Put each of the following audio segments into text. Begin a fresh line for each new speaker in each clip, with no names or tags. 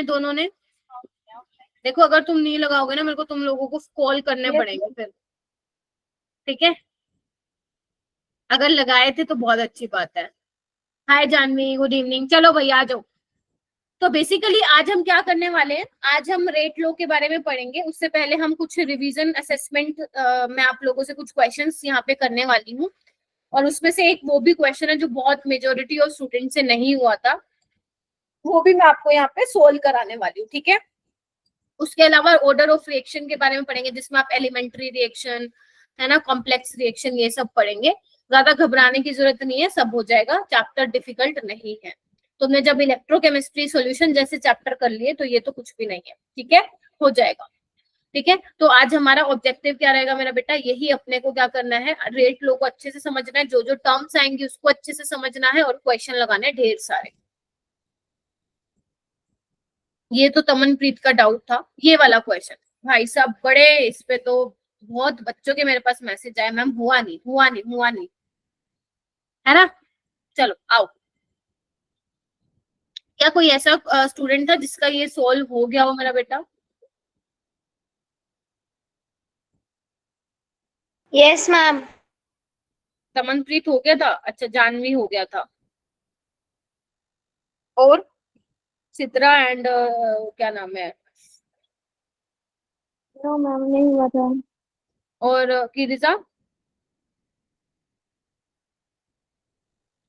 दोनों ने देखो, अगर तुम नहीं लगाओगे ना मेरे को, तुम लोगों को कॉल करने पड़ेंगे फिर, ठीक है? अगर लगाए थे तो बहुत अच्छी बात है। हाय जानवी, गुड इवनिंग। चलो भैया आ जाओ। तो बेसिकली आज हम क्या करने वाले हैं, आज हम रेट लो के बारे में पढ़ेंगे। उससे पहले हम कुछ रिवीजन असेसमेंट मैं आप लोगों से कुछ क्वेश्चंस यहाँ पे करने वाली हूँ, और उसमें से एक वो भी क्वेश्चन है जो बहुत मेजोरिटी ऑफ स्टूडेंट से नहीं हुआ था, वो भी मैं आपको यहाँ पे सोल्व कराने वाली हूँ, ठीक है? उसके अलावा ऑर्डर ऑफ रिएक्शन के बारे में पढ़ेंगे, जिसमें आप एलिमेंट्री रिएक्शन है ना, कॉम्प्लेक्स रिएक्शन, ये सब पढ़ेंगे। ज्यादा घबराने की जरूरत नहीं है, सब हो जाएगा, चैप्टर डिफिकल्ट नहीं है। तुमने जब इलेक्ट्रोकेमिस्ट्री सॉल्यूशन जैसे चैप्टर कर लिए तो ये तो कुछ भी नहीं है, ठीक है? हो जाएगा, ठीक है? तो आज हमारा ऑब्जेक्टिव क्या रहेगा मेरा बेटा, यही अपने को क्या करना है, रेट लो को अच्छे से समझना है, जो जो टर्म्स आएंगी उसको अच्छे से समझना है, और क्वेश्चन लगाने हैं ढेर सारे। ये तो तमनप्रीत का डाउट था, ये वाला क्वेश्चन भाई साहब, बड़े इस पे तो बहुत बच्चों के मेरे पास मैसेज आए, मैम हुआ नहीं हुआ नहीं हुआ नहीं, है ना? चलो आओ। क्या कोई ऐसा स्टूडेंट था जिसका ये सोल्व हो गया हो मेरा बेटा?
Yes ma'am.
तमनप्रीत हो गया था, अच्छा जानवी हो गया था, और चित्रा एंड क्या नाम है,
नो मैम, नहीं हुआ था।
और कीरिजा?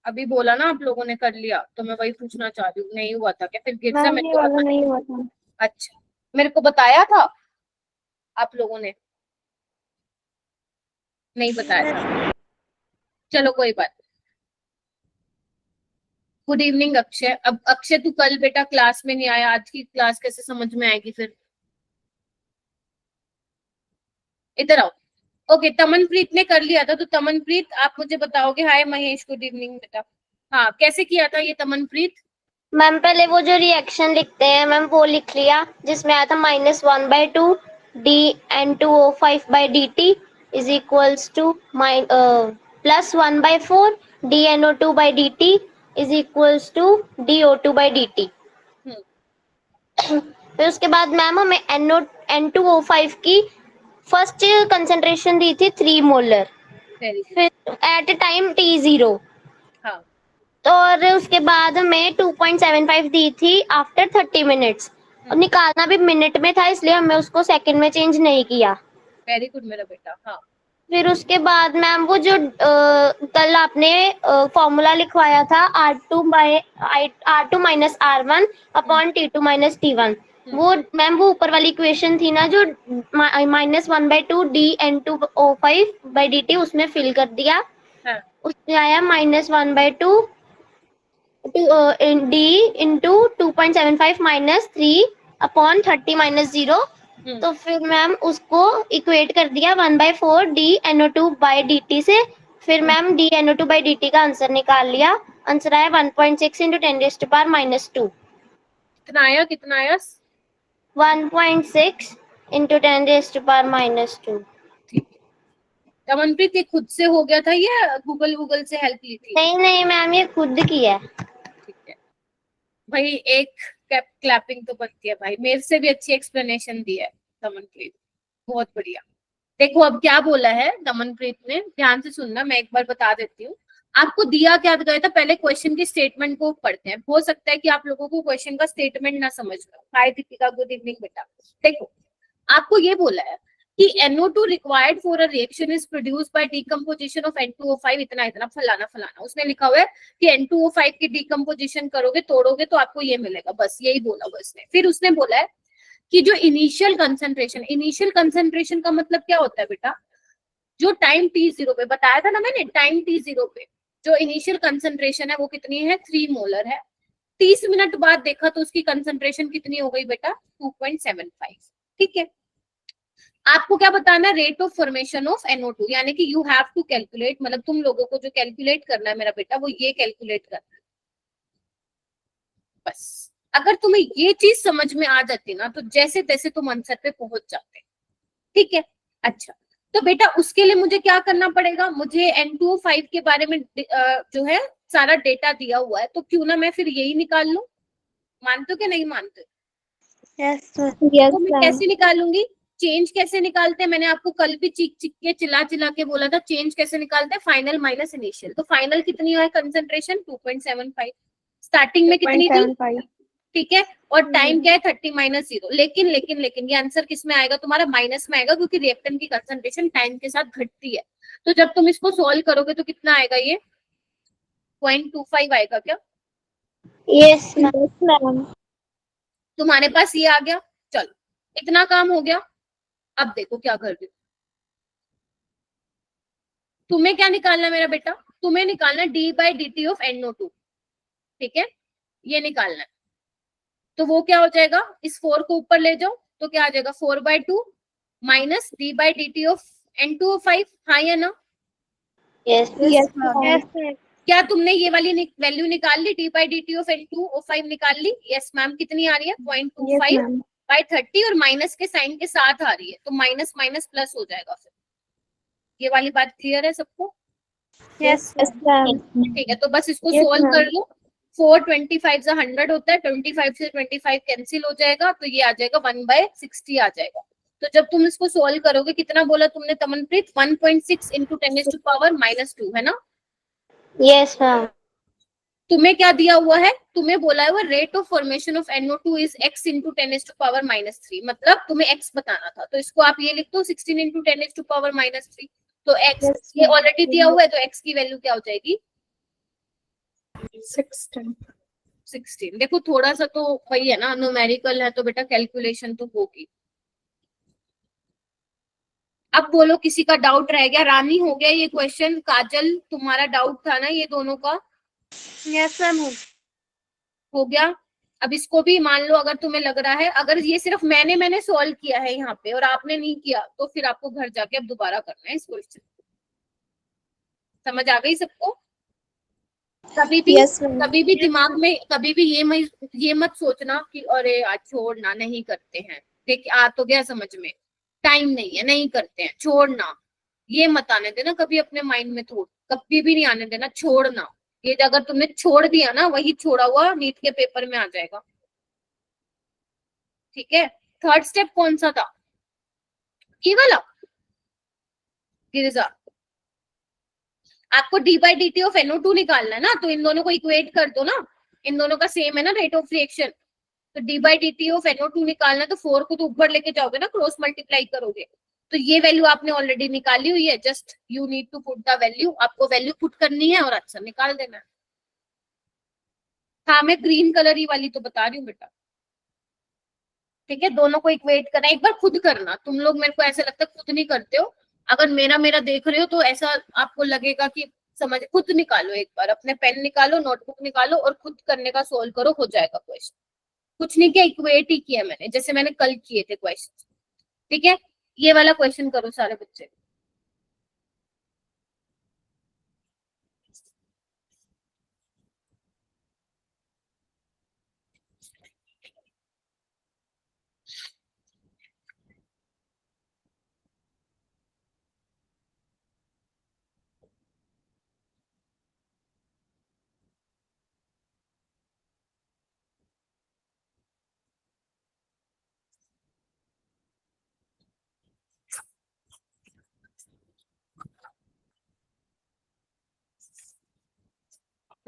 अभी बोला ना आप लोगों ने कर लिया, तो मैं वही पूछना चाह रही हूँ, नहीं हुआ था क्या? फिर गिरजा
मैम
मेरे
ये
को
वाला
बता।
नहीं हुआ था।
अच्छा, मेरे को बताया था आप लोगों ने? नहीं बताया था, चलो कोई बात। Good evening Akshay. अब अक्षय तू कल बेटा क्लास में नहीं आया, आज की क्लास कैसे समझ में आएगी फिर? इधर आओ। ओके, तमनप्रीत ने कर लिया था, तो तमनप्रीत आप मुझे बताओगे। हाय महेश, गुड इवनिंग बेटा। हाँ, कैसे किया था ये तमनप्रीत?
मैम पहले वो जो रिएक्शन लिखते हैं मैम वो लिख लिया, जिसमें आया था -1/2 DN2O5/dt is equals to +1/4 DNO2/dt is equals to DO2/dt। फिर उसके बाद मैम हमें N2O5 की फर्स्ट कंसेंट्रेशन दी थी 3 मोलर, फिर एट टाइम T0।
हाँ,
तो और उसके बाद हमें 2.75 दी थी आफ्टर 30 मिनट्स। और निकालना भी मिनट में था, इसलिए हमें उसको सेकंड में चेंज नहीं किया।
वेरी गुड मेरा बेटा। हाँ,
फिर उसके बाद मैम वो जो कल आपने फॉर्मूला लिखवाया था R2 minus R1 upon T2 minus T1, वो मैम वो ऊपर वाली इक्वेशन थी ना जो -1/2 DN2O5/dt, उसमें फिल कर दिया।
हाँ,
उसमें आया -1/2 D into 2.75 minus 3 upon 30 minus 0। तो फिर मैम उसको इक्वेट कर दिया 1/4 DNO2/dt से। फिर मैम DNO2/dt का आंसर निकाल लिया। आंसर आया 1.6 इंटू 10⁻⁻²।
कितना आया, कितना आया?
1.6 इंटू 10⁻⁻²।
ठीक है। तमनप्रीत ये खुद से हो गया था या गूगल गूगल से हेल्प ली थी?
नहीं नहीं मैम, ये खुद की है।
ठीक है भाई, एक क्लैपिंग तो बनती है भाई, मेरे से भी अच्छी एक्सप्लेनेशन दी है तमनप्रीत, बहुत बढ़िया। देखो अब क्या बोला है दमनप्रीत ने, ध्यान से सुनना, मैं एक बार बता देती हूँ। आपको दिया क्या गया था, पहले क्वेश्चन की स्टेटमेंट को पढ़ते हैं। हो सकता है कि आप लोगों को क्वेश्चन का स्टेटमेंट ना समझ में आए। हाय दीपिका, गुड इवनिंग बेटा। देखो, आपको ये बोला है कि NO2 required for a reaction is produced by decomposition of N2O5 इतना इतना फलाना फलाना। उसने लिखा हुआ है कि N2O5 की डीकंपोजिशन करोगे, तोड़ोगे तो आपको ये मिलेगा, बस यही बोला हुआ उसने। फिर उसने बोला है कि जो इनिशियल कंसेंट्रेशन का मतलब क्या होता है बेटा, जो टाइम T0 पे बताया था ना मैंने, टाइम T0 पे जो इनिशियल कंसेंट्रेशन है वो कितनी है, 3 मोलर है। 30 मिनट बाद देखा तो उसकी कंसेंट्रेशन कितनी हो गई बेटा, 2.75। ठीक है, आपको क्या बताना है, rate of formation of NO2, यानी कि यू हैव टू कैलकुलेट, मतलब तुम लोगों को जो कैलकुलेट करना है मेरा बेटा, वो ये कैलकुलेट करना है बस। अगर तुम्हें ये चीज समझ में आ जाती ना, तो जैसे तैसे तुम आंसर पे पहुंच जाते। ठीक है, अच्छा। तो बेटा उसके लिए मुझे क्या करना पड़ेगा, मुझे N2O5 के बारे में जो है सारा डेटा दिया हुआ है, तो क्यों ना मैं फिर यही निकाल लूं। मानते हो कि नहीं मानते?
यस
तो मैं कैसे निकालूंगी? चेंज कैसे निकालते हैं? मैंने आपको कल भी चीख चीख के चिल्ला चिल्ला के बोला था, चेंज कैसे निकालते हैं? Final minus initial. तो फाइनल कितनी है कंसंट्रेशन? 2.75। स्टार्टिंग में कितनी थी? ठीक है, और टाइम क्या है? 30 माइनस 0। लेकिन लेकिन लेकिन ये आंसर किस में आएगा तुम्हारा? माइनस में आएगा, क्योंकि रिएक्टेंट की कंसंट्रेशन टाइम के साथ घटती है। तो जब तुम इसको सोल्व करोगे तो कितना आएगा? ये 0.25 आएगा क्या?
Yes ma'am.
तुम्हारे पास ये आ गया। चलो, इतना काम हो गया। अब देखो क्या कर रही हूँ। तुम्हें क्या निकालना है मेरा बेटा? तुम्हें निकालना है d/dt ऑफ NO2। ठीक है, ये निकालना है। तो वो क्या हो जाएगा? इस 4 को ऊपर ले जाओ तो क्या आ जाएगा? 4/2 माइनस d/dt ऑफ N2O5। हाँ या ना?
यस
क्या तुमने ये वाली वैल्यू निकाल ली? d/dt ऑफ N2O5 निकाल ली? Yes ma'am. कितनी आ रही है? 0.25/30, और माइनस के साइन के साथ आ रही है, तो माइनस माइनस प्लस हो जाएगा फिर। ये वाली बात क्लियर है सबको?
यस
ठीक है, तो बस इसको सोल्व कर लो। 425 100 होता है, 25 से 25 कैंसिल हो जाएगा, तो ये आ जाएगा 1/60 आ जाएगा। तो जब तुम इसको सोल्व करोगे, कितना बोला तुमने तमनप्रीत? 1.6 इंटू 10⁻⁻2 है ना?
Yes ma'am.
तुम्हें क्या दिया हुआ है? तुम्हें बोला हुआ rate of formation of NO2 is x into 10⁻⁻3। मतलब तुम्हें x बताना था, तो इसको आप ये लिख दो 16 इंटू 10⁻⁻3। तो x ये ऑलरेडी दिया हुआ है, तो x की वैल्यू क्या हो जाएगी? 16। देखो थोड़ा सा तो वही है ना, न्यूमेरिकल है तो बेटा कैलकुलेशन तो होगी। अब बोलो, किसी का डाउट रह गया? रानी हो गया ये क्वेश्चन? काजल तुम्हारा डाउट था ना ये दोनों का?
Yes ma'am.
हो गया। अब इसको भी मान लो, अगर तुम्हें लग रहा है अगर ये सिर्फ मैंने सॉल्व किया है यहाँ पे और आपने नहीं किया, तो फिर आपको घर जाके अब दोबारा करना है इस क्वेश्चन। समझ आ गई सबको? कभी भी कभी भी दिमाग में कभी भी ये मत सोचना कि अरे आज छोड़ना नहीं करते हैं। देख आ तो गया समझ में, टाइम नहीं है नहीं करते हैं, छोड़ना। ये मत आने देना कभी अपने माइंड में, थोड़ा कभी भी नहीं आने देना छोड़ना। ये अगर तुमने छोड़ दिया ना, वही छोड़ा हुआ नीट के पेपर में आ जाएगा। ठीक है, थर्ड स्टेप कौन सा था? ये वाला गिरिजा, आपको d/dt ऑफ NO2 निकालना है ना, तो इन दोनों को इक्वेट कर दो ना। इन दोनों का सेम है ना रेट ऑफ रिएक्शन। तो d/dt ऑफ NO2 निकालना है, तो 4 को तो ऊपर लेके जाओगे ना, क्रॉस मल्टीप्लाई करोगे। तो ये वैल्यू आपने ऑलरेडी निकाली हुई है, just you need to put the value. आपको वैल्यू पुट करनी है और आंसर निकाल देना है। हाँ, मैं ग्रीन कलर ही वाली तो बता रही हूँ बेटा। ठीक है, दोनों को इक्वेट करना, एक बार खुद करना। तुम लोग मेरे को ऐसा लगता है खुद नहीं करते हो। अगर मेरा मेरा देख रहे हो तो ऐसा आपको लगेगा कि समझ, खुद निकालो, एक बार अपने पेन निकालो, नोटबुक निकालो और खुद करने का सोल्व करो, हो जाएगा क्वेश्चन। कुछ नहीं किया, इक्वेट ही किया मैंने, जैसे मैंने कल किए थे क्वेश्चन। ठीक है, ये वाला क्वेश्चन करो सारे बच्चे।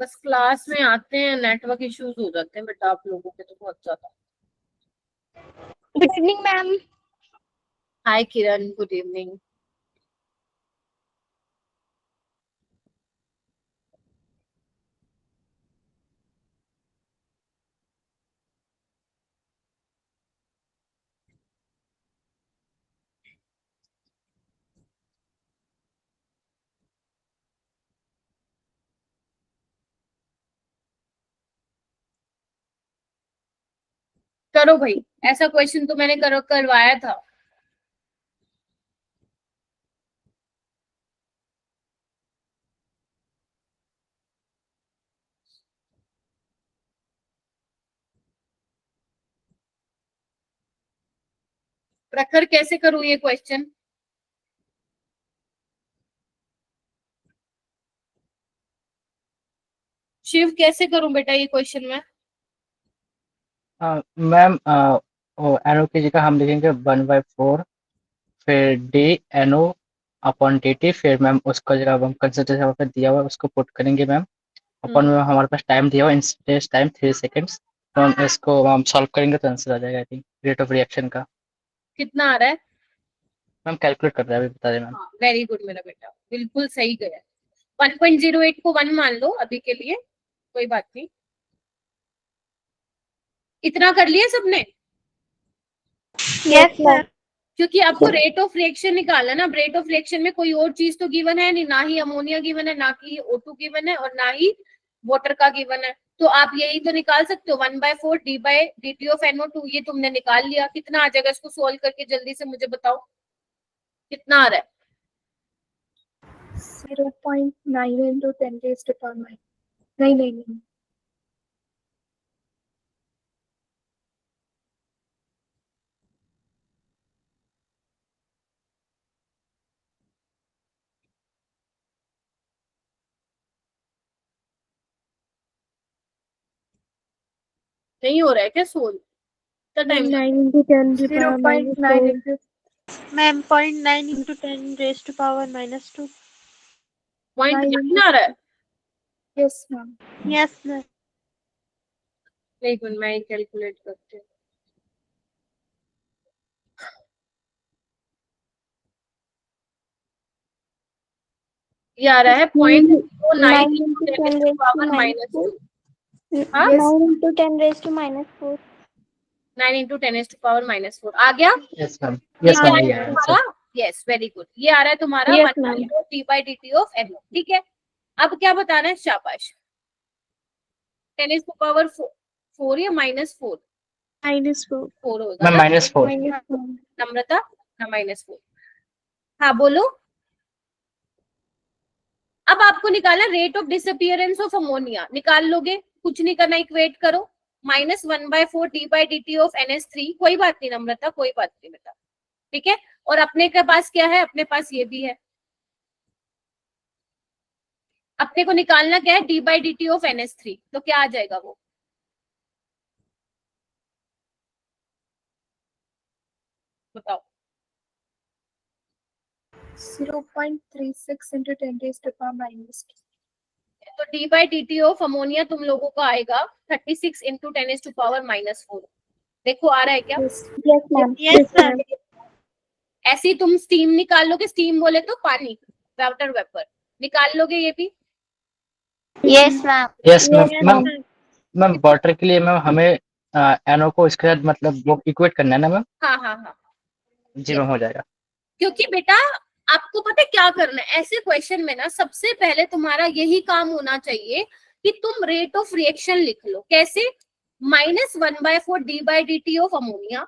बस क्लास में आते हैं नेटवर्क इश्यूज हो जाते हैं बेटा, आप लोगों के तो बहुत ज्यादा।
Good evening ma'am.
Hi Kiran, good evening. करो भाई, ऐसा क्वेश्चन तो मैंने करवाया था। प्रखर कैसे करूं ये क्वेश्चन? शिव कैसे करूं बेटा ये क्वेश्चन में?
मैम और NO की जगह हम लिखेंगे 1/4 फिर DNO/dt, फिर मैम उसका जगह हम कंसंट्रेशन वहाँ पे दिया हुआ है उसको पुट करेंगे मैम। अपन में हमारे पास टाइम दिया हुआ है, इंस्टेंस टाइम 3 सेकंड्स। तो हम इसको हम सॉल्व करेंगे तो आंसर आ जाएगा I think rate of reaction का।
कितना आ रहा है?
मैम कैलकुलेट कर रहे हैं, अभी बता दें मैम।
हाँ, वेरी गुड मेरा बेटा, बिल्कुल सही गया। 1.08 को 1 मान लो अभी के लिए, कोई बात नहीं। इतना कर लिया सबने?
Yes ma'am.
क्योंकि आपको रेट ऑफ रिएक्शन निकालना है ना। रेट ऑफ रिएक्शन में कोई और चीज तो गिवन है नहीं, ना ही अमोनिया गिवन है, ना ही O2 गिवन है, और ना ही वाटर का गिवन है। तो आप यही तो निकाल सकते हो, 1/4 d/dt ऑफ NO2। ये तुमने निकाल लिया। कितना आ जाएगा? इसको सोल्व करके जल्दी से मुझे बताओ कितना आ रहा है।
0.9 into 10 raised to power minus. नहीं
नहीं हो रहा है क्या सोल्व? कितना time?
9 into 10 to the power minus
0.9
4.
into ma'am 0.9 into 10 raised to power minus 2.
Point
9
9 आ रहा है?
Yes, ma'am.
Yes ma'am.
एक मिनट मैं कैलकुलेट करती हूँ। ये आ रहा है 0.09
9
into
into
10
10
to
raised to
power
minus
-2.
4.
हाँ?
9 into 10 raised to minus 4.
9 into 10 to power -4 आ गया?
यस मैम,
ये
यस
क्या
मैम,
है
ये आया
तुम्हारा?
आंसर।
Yes, very good. ये आ रहा है तुम्हारा
Yes,
1
ma'am.
d/dt of NO। ठीक है, अब क्या बताना है? शाबाश। 10 to power 4 या -4?
-4।
4 होगा
मैम
ना
-4।
Minus 4.
नम्रता? ना -4। हाँ बोलो। अब आपको निकालना rate of disappearance of ammonia. निकाल लोगे? कुछ नहीं करना, इक्वेट करो। -1/4 d/dt ऑफ NH3। कोई बात नहीं नम्रता, कोई बात नहीं बेटा, ठीक है। और अपने के पास क्या है? अपने पास ये भी है। अपने को निकालना क्या है? d/dt of NH3। तो क्या आ जाएगा वो? बताओ।
0.36 into 10 raised to power minus 2.
तो d/dt ऑफ अमोनिया तुम लोगों का आएगा 36 into 10 to power -4। देखो आ रहा है क्या?
Yes.
Yes, ma'am.
Yes ma'am.
ऐसे ही तुम स्टीम निकाल लोगे। स्टीम बोले तो पानी, वाटर वेपर। निकाल लोगे ये भी?
Yes, ma'am.
Yes ma'am.
Yes
ma'am
ma'am.
Ma'am water के लिए मैम हमें NO को इसके साथ मतलब वो इक्वेट करना है ना मैम।
हाँ हाँ हाँ।
जी मैम, हो जाएगा।
क्योंकि बेटा आपको पता है क्या करना है ऐसे क्वेश्चन में ना? सबसे पहले तुम्हारा यही काम होना चाहिए कि तुम रेट ऑफ रिएक्शन लिख लो। कैसे? -1/4 d/dt of ammonia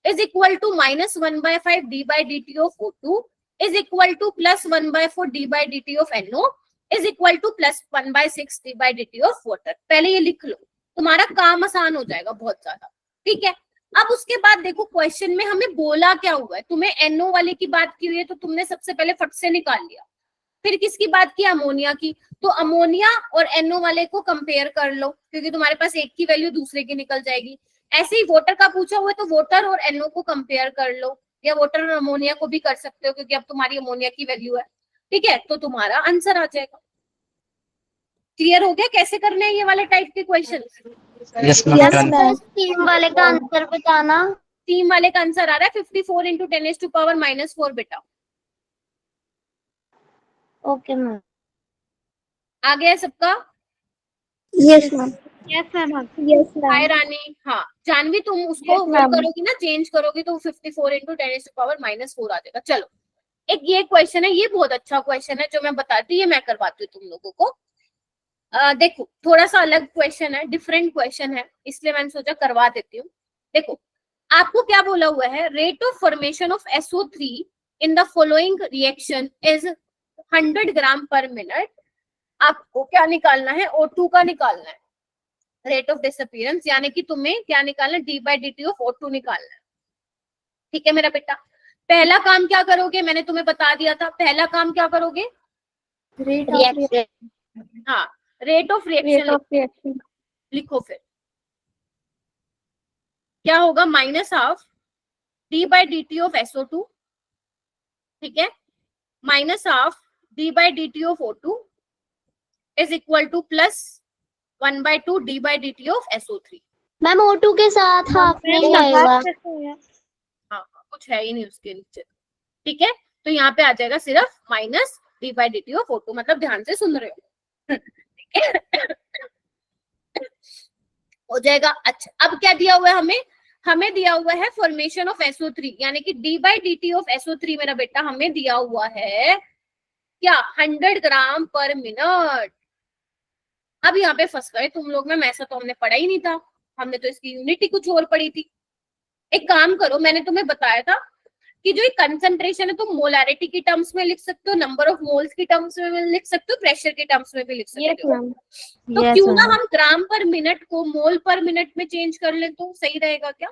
is equal to -1/5 d/dt of O2 is equal to +1/4 d/dt of NO is equal to +1/6 d/dt of water। पहले ये लिख लो, तुम्हारा काम आसान हो जाएगा बहुत ज्यादा। ठीक है, अब उसके बाद देखो क्वेश्चन में हमें बोला क्या हुआ है। तुम्हें NO वाले की बात की हुई है तो तुमने सबसे पहले फट से निकाल लिया। फिर किसकी बात की? अमोनिया की। तो अमोनिया और NO वाले को कंपेयर कर लो, क्योंकि तुम्हारे पास एक की वैल्यू दूसरे की निकल जाएगी। ऐसे ही वाटर का पूछा हुआ है तो वाटर और NO को कंपेयर कर लो, या वाटर और अमोनिया को भी कर सकते हो, क्योंकि अब तुम्हारी अमोनिया की वैल्यू है। ठीक है, तो तुम्हारा आंसर आ जाएगा। क्लियर हो गया कैसे करने हैं ये वाले टाइप के question?
Yes
Yes,
ma'am.
ma'am. Steam वाले का आंसर बताना.
टीम वाले का आंसर आ रहा है 54 into 10 to power -4 बेटा।
Okay, ma'am.
आ गया सबका?
Yes, ma'am.
Yes ma'am.
Yes,
हाय
ma'am.
रानी। हाँ जानवी, तुम उसको
Yes,
वो
ma'am.
करोगी ना, चेंज करोगी तो 54 into 10 to power -4 आ जाएगा। चलो एक ये क्वेश्चन है, ये बहुत अच्छा क्वेश्चन है जो मैं बताती हूँ, ये मैं करवाती हूँ तुम लोगों को। देखो थोड़ा सा अलग क्वेश्चन है, डिफरेंट क्वेश्चन है, इसलिए मैंने सोचा करवा देती हूँ। देखो आपको क्या बोला हुआ है? Rate of formation of SO3 in the following reaction is 100 ग्राम पर मिनट। आपको क्या निकालना है? O2 का निकालना है, रेट ऑफ डिसअपीयरेंस, यानी कि तुम्हें क्या निकालना है? d/dt ऑफ O2 निकालना है। ठीक है मेरा बेटा, पहला काम क्या करोगे? मैंने तुम्हें बता दिया था, पहला काम क्या करोगे?
Rate of
Reaction.
हाँ, rate of
Rate
reaction
of reaction.
लिखो। फिर क्या होगा, minus half D by D T of SO2, ठीक है, minus half D by D T of O2 is equal two plus 1/2 D by D T of SO3।
Ma'am O2 के साथ half नहीं आएगा।
हाँ, कुछ है ही नहीं उसके नीचे, ठीक है। तो यहाँ पे आ जाएगा सिर्फ minus D by D T of O2, मतलब ध्यान से सुन रहे हो, ठीक है, हो जाएगा। अच्छा, अब क्या दिया हुआ है हमें, हमें दिया हुआ है फॉर्मेशन ऑफ SO3, यानी कि D by D T of SO3 मेरा बेटा हमें दिया हुआ है क्या, 100 ग्राम पर मिनट। अब यहाँ पे फंस गए तुम लोग, में ऐसा तो हमने पढ़ा ही नहीं था, हमने तो इसकी यूनिट ही कुछ और पढ़ी थी। एक काम करो, मैंने तुम्हें बताया था कि जो ये कंसंट्रेशन है तुम मोलारिटी की टर्म्स में लिख सकते हो, नंबर ऑफ मोल्स की टर्म्स में लिख सकते हो, प्रेशर के टर्म्स में भी लिख सकते हो। तो क्यों ना हम ग्राम पर मिनट को मोल पर मिनट में चेंज कर ले, तो सही रहेगा क्या?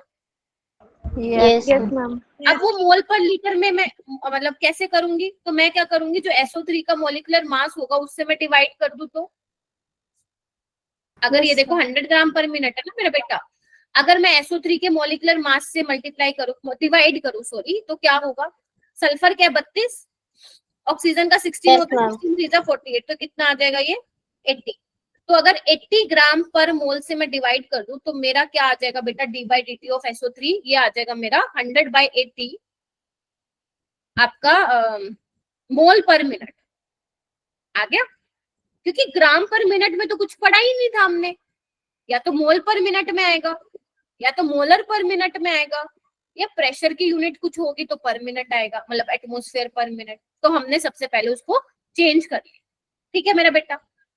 Yes ma'am.
अब वो मोल पर लीटर में मैं मतलब कैसे करूंगी, तो मैं क्या करूंगी, जो SO3 का मोलिकुलर मास होगा उससे मैं डिवाइड कर दूं, तो अगर ये देखो 100 ग्राम पर मिनट है ना मेरा बेटा, अगर मैं SO3 के मोलिकुलर मास से मल्टीप्लाई करूं, डिवाइड करूं सॉरी, तो क्या होगा, सल्फर क्या 32, ऑक्सीजन का 16 होता है, 16 48, तो कितना आ जाएगा ये 80। तो अगर 80 ग्राम पर मोल से मैं डिवाइड कर दूं तो मेरा क्या आ जाएगा बेटा, D by D T of SO3, ये आ जाएगा मेरा 100/80 आपका मोल पर मिनट आ गया। क्योंकि ग्राम पर मिनट में तो कुछ पढ़ा ही नहीं था हमने, या तो मोल पर मिनट में आएगा, या तो मोलर पर मिनट में आएगा, या प्रेशर की यूनिट कुछ होगी तो पर मिनट आएगा, मतलब एटमॉस्फेयर पर मिनट। तो हमने सबसे पहले उसको चेंज कर लिया, ठीक है मेरा बेटा।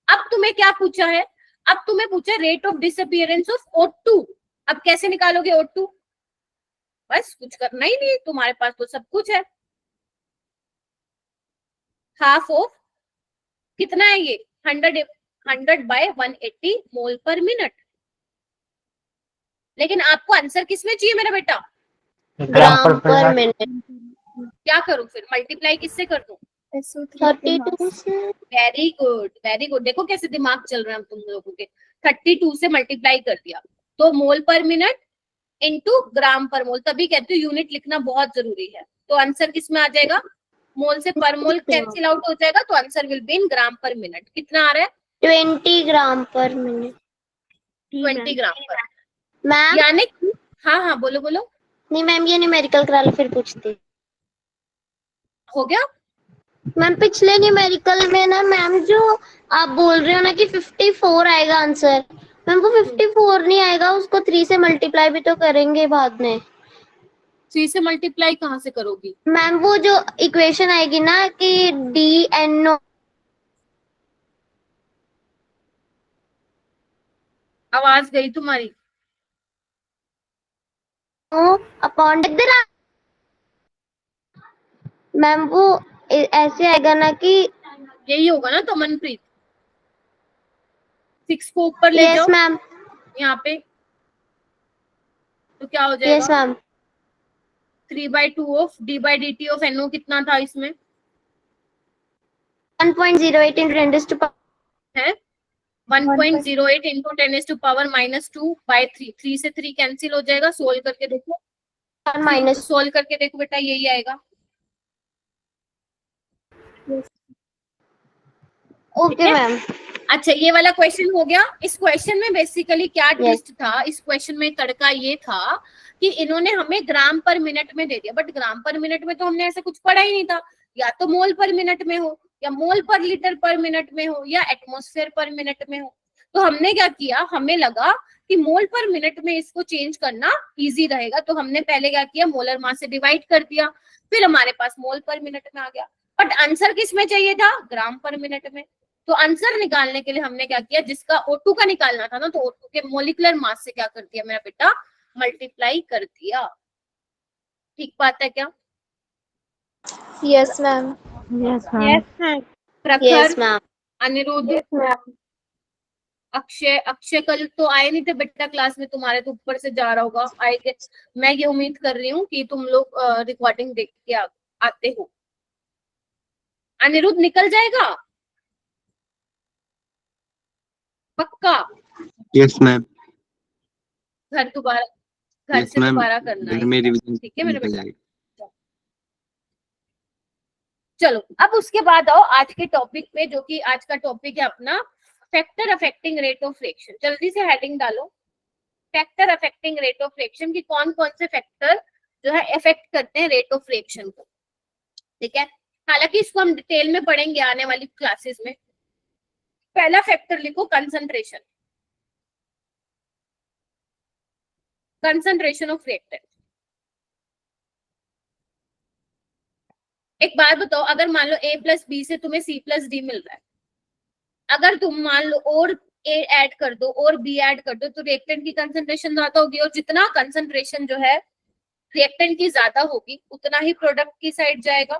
अब तुम्हें क्या पूछा है, अब तुम्हें पूछा rate of disappearance of O2। अब कैसे निकालोगे O2, बस कुछ करना ही नहीं, तुम्हारे पास तो सब कुछ है। हाफ ऑफ कितना है ये, 100/180 मोल पर मिनट। लेकिन आपको आंसर किसमें चाहिए मेरा बेटा,
ग्राम पर मिनट।
क्या करूं फिर, मल्टीप्लाई किससे कर दूं,
SO3 के
32
मास।
से।
वेरी गुड वेरी गुड, देखो कैसे दिमाग चल रहा है तुम लोगों के। 32 से मल्टीप्लाई कर दिया तो मोल पर मिनट इनटू ग्राम पर मोल, तभी कहते हो यूनिट लिखना बहुत जरूरी है। तो आंसर किस में आ जाएगा, मोल से पर मोल कैंसिल आउट हो जाएगा, तो आंसर विल बी इन ग्राम पर मिनट। कितना आ रहा है,
20 ग्राम पर मिनट।
20 ग्राम पर,
मैम
यानी हाँ हाँ बोलो बोलो,
नहीं मैम, ये न्यूमेरिकल करा लो फिर पूछती।
हो गया।
मैम पिछले न्यूमेरिकल में ना मैम, जो आप बोल रहे हो ना कि 54 आएगा आंसर, मैम वो 54 नहीं आएगा, उसको 3 से मल्टीप्लाई भी तो करेंगे बाद में।
3 से मल्टीप्लाई कहाँ से करोगी,
मैम वो जो इक्वेशन आएगी ना कि DNO
आवाज गई तुम्हारी,
अपॉन, मैम वो ऐसे आएगा ना कि,
यही होगा ना तो मनप्रीत, 6 को ऊपर ले
यस
जाओ
मैम,
यहाँ पे, तो क्या हो
यस
जाएगा,
ma'am,
3/2 of D by D T of NO कितना था इसमें
1.08 into 10 raised to power
है, 1.08 इंटू 10⁻⁻2/3, 3 से 3 कैंसिल हो जाएगा, सोल्व करके देखो,
माइनस।
सोल्व करके देखो बेटा, यही आएगा।
Okay ma'am.
अच्छा, ये वाला क्वेश्चन हो गया। इस क्वेश्चन में बेसिकली क्या ट्विस्ट था, इस क्वेश्चन में तड़का ये था कि इन्होंने हमें ग्राम पर मिनट में दे दिया, बट ग्राम पर मिनट में तो हमने ऐसा कुछ पढ़ा ही नहीं था, या तो मोल पर मिनट में हो, या मोल पर लीटर पर मिनट में हो, या एटमॉस्फेयर पर मिनट में हो। तो हमने क्या किया, हमें लगा कि मोल पर मिनट में इसको चेंज करना इजी रहेगा, तो हमने पहले क्या किया, मोलर मास से डिवाइड कर दिया, फिर हमारे पास मोल पर मिनट में आ गया। बट आंसर किस में चाहिए था, ग्राम पर मिनट में। तो आंसर निकालने के लिए हमने क्या किया, जिसका O2 का निकालना था ना, तो O2 के मोलिकुलर मास से क्या कर दिया मेरा बेटा, मल्टीप्लाई कर दिया। ठीक बात है क्या,
यस मैम।
प्रखर, अनिरुद्ध, अक्षय, अक्षय कल तो आए नहीं थे बेटा क्लास में, तुम्हारे तो ऊपर से जा रहा होगा, आए। मैं ये उम्मीद कर रही हूँ कि तुम लोग रिकॉर्डिंग देख के आते हो। अनिरुद्ध निकल जाएगा पक्का,
यस मैम।
घर घर
Yes,
से
ma'am.
दोबारा करना
घर में
है,
रिवीजन
ठीक है मेरे
निकल
बेटा।
जाएगा।
चलो अब उसके बाद आओ आज के टॉपिक पे, जो कि आज का टॉपिक है अपना factor affecting rate of reaction. जल्दी से हेडिंग डालो, factor affecting rate of reaction की कौन कौन से फैक्टर जो है अफेक्ट करते हैं रेट ऑफ रिएक्शन को, ठीक है। हालांकि इसको हम डिटेल में पढ़ेंगे आने वाली क्लासेस में। पहला फैक्टर लिखो कंसंट्रेशन, कंसंट्रेशन ऑफ रिएक्टेंट। एक बात बताओ, अगर मान लो A प्लस बी से तुम्हें C प्लस डी मिल रहा है, अगर तुम मान लो और A ऐड कर दो और B ऐड कर दो तो रिएक्टेंट की कंसंट्रेशन ज्यादा होगी, और जितना कंसंट्रेशन जो है रिएक्टेंट की ज्यादा होगी उतना ही प्रोडक्ट की साइड जाएगा।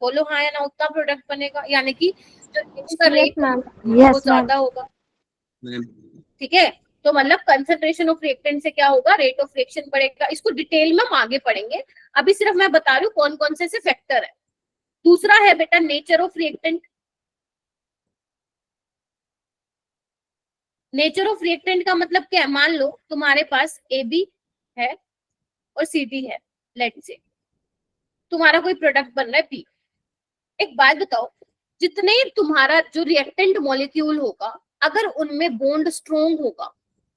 बोलो हाँ या ना, उतना प्रोडक्ट बनेगा, यानी कि जो इसका रेट वो ज्यादा होगा,
मैम
ठीक है। तो मतलब कंसंट्रेशन ऑफ रिएक्टेंट से क्या होगा, रेट ऑफ रिएक्शन बढ़ेगा। इसको डिटेल में हम आगे पढ़ेंगे, अभी सिर्फ मैं बता रही हूँ कौन कौन से फैक्टर है। दूसरा है बेटा nature of reactant. Nature of reactant का मतलब क्या है, मान लो तुम्हारे पास AB है और CD है, लेट से तुम्हारा कोई प्रोडक्ट बन रहा है B। एक बात बताओ, जितने तुम्हारा जो रिएक्टेंट मॉलिक्यूल होगा, अगर उनमें बॉन्ड स्ट्रोंग होगा,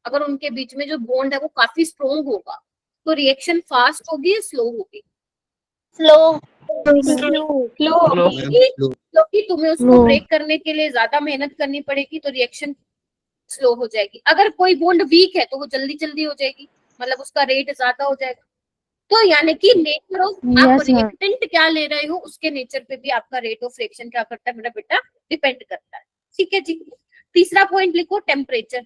अगर उनके बीच में जो बॉन्ड है वो काफी स्ट्रोंग होगा, तो रिएक्शन फास्ट होगी या स्लो होगी?
स्लो
क्योंकि तुम्हें उसको ब्रेक करने के लिए ज्यादा मेहनत करनी पड़ेगी, तो रिएक्शन स्लो हो जाएगी। अगर कोई बॉन्ड वीक है तो वो जल्दी जल्दी हो जाएगी, मतलब उसका रेट ज्यादा हो जाएगा। तो यानी कि नेचर ऑफ आप रिएक्टेंट क्या ले रहे हो उसके नेचर पे भी आपका रेट ऑफ रिएक्शन क्या करता है मेरा बेटा, डिपेंड करता है, ठीक है जी। तीसरा पॉइंट लिखो टेम्परेचर।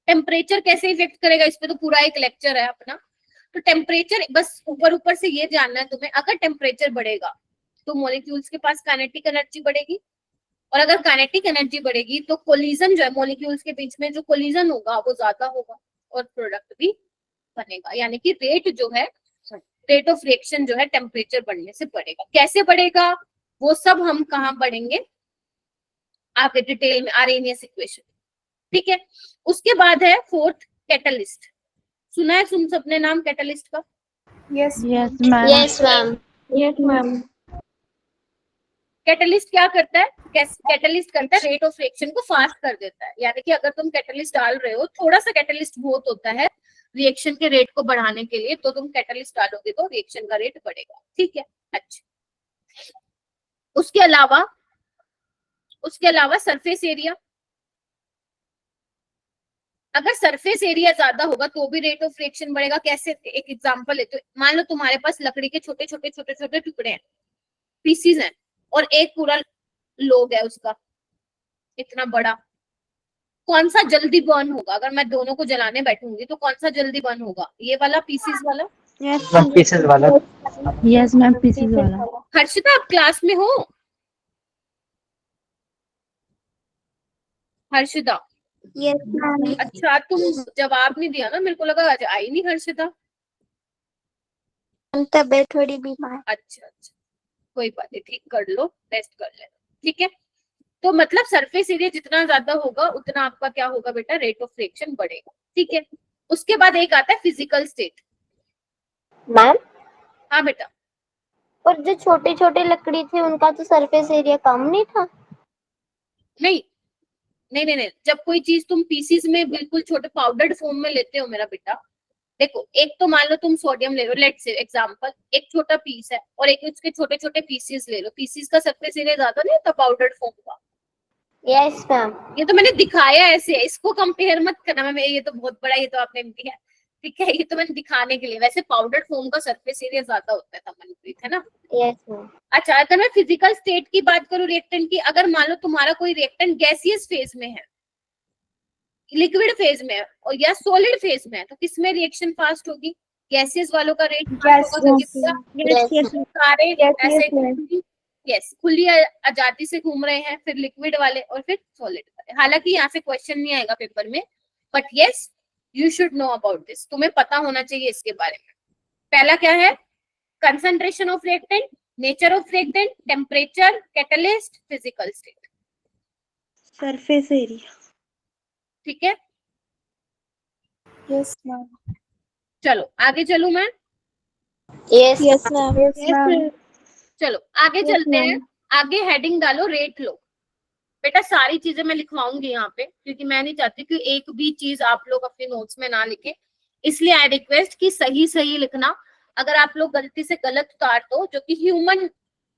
टेम्परेचर कैसे इफेक्ट करेगा, इस पे तो पूरा एक लेक्चर है अपना। तो टेम्परेचर बस ऊपर ऊपर से ये जानना है तुम्हें, अगर टेम्परेचर बढ़ेगा तो मॉलिक्यूल्स के पास काइनेटिक एनर्जी बढ़ेगी, और अगर काइनेटिक एनर्जी बढ़ेगी तो कोलिजन जो है मॉलिक्यूल्स के बीच में जो कोलिजन होगा वो ज्यादा होगा और प्रोडक्ट भी बनेगा। यानी कि रेट जो है, रेट ऑफ रिएक्शन जो है टेम्परेचर बढ़ने से बढ़ेगा। कैसे बढ़ेगा वो सब हम कहाँ पढ़ेंगे आगे डिटेल में, आरएनएस इक्वेशन, ठीक है। उसके बाद है फोर्थ कैटलिस्ट। सुना है तुम सबने नाम कैटलिस्ट का?
Yes,
यस मैम
कैटलिस्ट क्या करता है, कैटलिस्ट करता है रेट ऑफ रिएक्शन को फास्ट कर देता है। यानी कि अगर तुम कैटलिस्ट डाल रहे हो, थोड़ा सा कैटलिस्ट बहुत होता है रिएक्शन के रेट को बढ़ाने के लिए, तो तुम कैटलिस्ट डालोगे तो रिएक्शन का रेट बढ़ेगा, ठीक है। अच्छा, उसके अलावा सरफेस एरिया, अगर सरफेस एरिया ज्यादा होगा तो भी रेट ऑफ रिएक्शन बढ़ेगा। कैसे, एक एग्जांपल है, तो मान लो तुम्हारे पास लकड़ी के छोटे छोटे टुकड़े हैं, पीसीज हैं, और एक पूरा लोग है उसका इतना बड़ा, कौन सा जल्दी बर्न होगा? अगर मैं दोनों को जलाने बैठूंगी तो कौन सा जल्दी बर्न होगा, ये वाला पीसीज वाला?
पीसेस वाला।
यस मैम, पीसीज वाला।
हर्षिता आप क्लास में हो? Harshita,
yes ma'am.
अच्छा तुम जवाब नहीं दिया ना, मेरे को लगा आज आई नहीं हर्षिता।
तबीयत थोड़ी बीमार।
अच्छा, कोई बात नहीं, ठीक कर लो, रेस्ट कर लेना, ठीक है। तो मतलब सरफेस एरिया जितना ज्यादा होगा उतना आपका क्या होगा बेटा, रेट ऑफ रिएक्शन बढ़ेगा, ठीक है। उसके बाद एक आता है फिजिकल स्टेट।
मैम
हाँ बेटा,
और जो छोटे छोटे लकड़ी थे उनका तो सरफेस एरिया कम नहीं था?
नहीं, जब कोई चीज तुम पीसीज में बिल्कुल छोटे पाउडर्ड फॉर्म में लेते हो मेरा बेटा, देखो एक तो मान लो तुम सोडियम ले लो, लेट्स से एग्जांपल, एक छोटा पीस है और एक उसके छोटे छोटे पीसेस ले लो, पीसेस का सरफेस एरिया ज्यादा नहीं होता पाउडर्ड फॉर्म का?
Yes ma'am.
ये तो मैंने दिखाया ऐसे, इसको कंपेयर मत करना, मैं ये तो बहुत बड़ा, ये तो आपने दिया, ठीक है, ये तो मैंने दिखाने के लिए। वैसे पाउडर्ड फॉर्म का सरफेस एरिया ज्यादा होता है मनप्रीत, है ना?
Yes ma'am.
अच्छा, अगर मैं फिजिकल स्टेट की बात करूं रिएक्टेंट की, अगर मान लो तुम्हारा कोई रिएक्टेंट गैसियस फेज में है, लिक्विड फेज में है और या सॉलिड फेज में है, तो किसमें रिएक्शन फास्ट होगी? गैसियस वालों का रेट फास्ट होगा, क्योंकि सारे ऐसे यस खुली आजादी से घूम रहे हैं, फिर लिक्विड वाले और फिर सॉलिड वाले। हालांकि यहाँ से क्वेश्चन नहीं आएगा पेपर में, but yes you should know about this, तुम्हें पता होना चाहिए इसके बारे में। पहला क्या है, concentration of reactant, nature of reactant, temperature, catalyst, physical state,
surface area.
ठीक है।
Yes, ma'am.
चलो आगे चलूं मैं?
Yes
Yes, ma'am.
Yes, ma'am.
चलो आगे
Yes,
चलते हैं।
ma'am.
आगे हेडिंग डालो रेट लो। बेटा सारी चीजें मैं लिखवाऊंगी यहाँ पे, क्योंकि मैं नहीं चाहती कि एक भी चीज आप लोग अपने नोट्स में ना लिखे, इसलिए आई रिक्वेस्ट कि सही सही लिखना। अगर आप लोग गलती से गलत उतार दो, जो कि ह्यूमन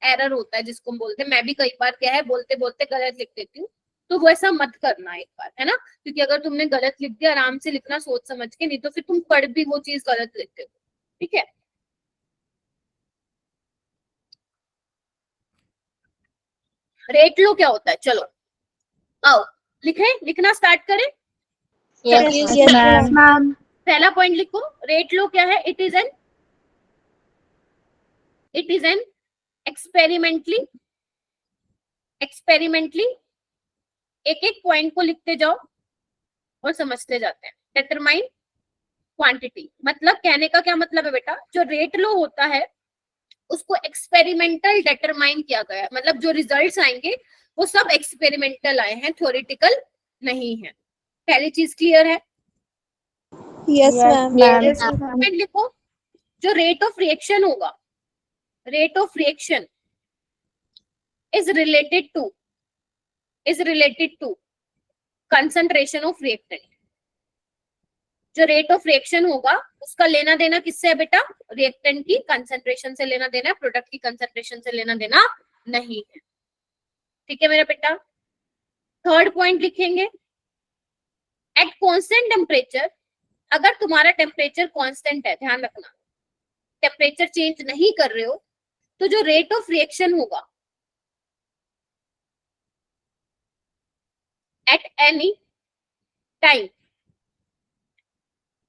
एरर होता है जिसको हम बोलते हैं, मैं भी कई बार क्या है बोलते बोलते गलत लिख देती हूँ, तो वो ऐसा मत करना एक बार, है ना? क्योंकि अगर तुमने गलत लिख दिया, आराम से लिखना सोच समझ के, नहीं तो फिर तुम पढ़ भी वो चीज गलत लिखते हो। ठीक है, रेट लो क्या होता है? चलो आओ लिखें, लिखना स्टार्ट करें।
Yes
Yes,
Yes,
ma'am.
ma'am.
पहला पॉइंट लिखो, रेट लो क्या है? इट इज एन एक्सपेरिमेंटली एक एक पॉइंट को लिखते जाओ और समझते जाते हैं। डिटरमाइन क्वांटिटी, मतलब कहने का क्या मतलब है बेटा, जो रेट लो होता है उसको एक्सपेरिमेंटल डिटरमाइन किया गया है, मतलब जो रिजल्ट्स आएंगे वो सब एक्सपेरिमेंटल आए हैं, थ्योरेटिकल नहीं है। पहली चीज क्लियर है?
Yes, ma'am.
Yes, ma'am.
Point लिखो, जो रेट ऑफ रिएक्शन होगा, rate of reaction is related to concentration of reactant. जो रेट ऑफ रिएक्शन होगा उसका लेना देना किससे है बेटा? रिएक्टेंट की कंसंट्रेशन से लेना देना है, प्रोडक्ट की कंसंट्रेशन से लेना देना नहीं है। ठीक है मेरा बेटा? थर्ड पॉइंट लिखेंगे, एट कांस्टेंट टेम्परेचर, अगर तुम्हारा टेम्परेचर कांस्टेंट है, ध्यान रखना टेम्परेचर चेंज नहीं कर रहे हो, तो जो रेट ऑफ रिएक्शन होगा eight any time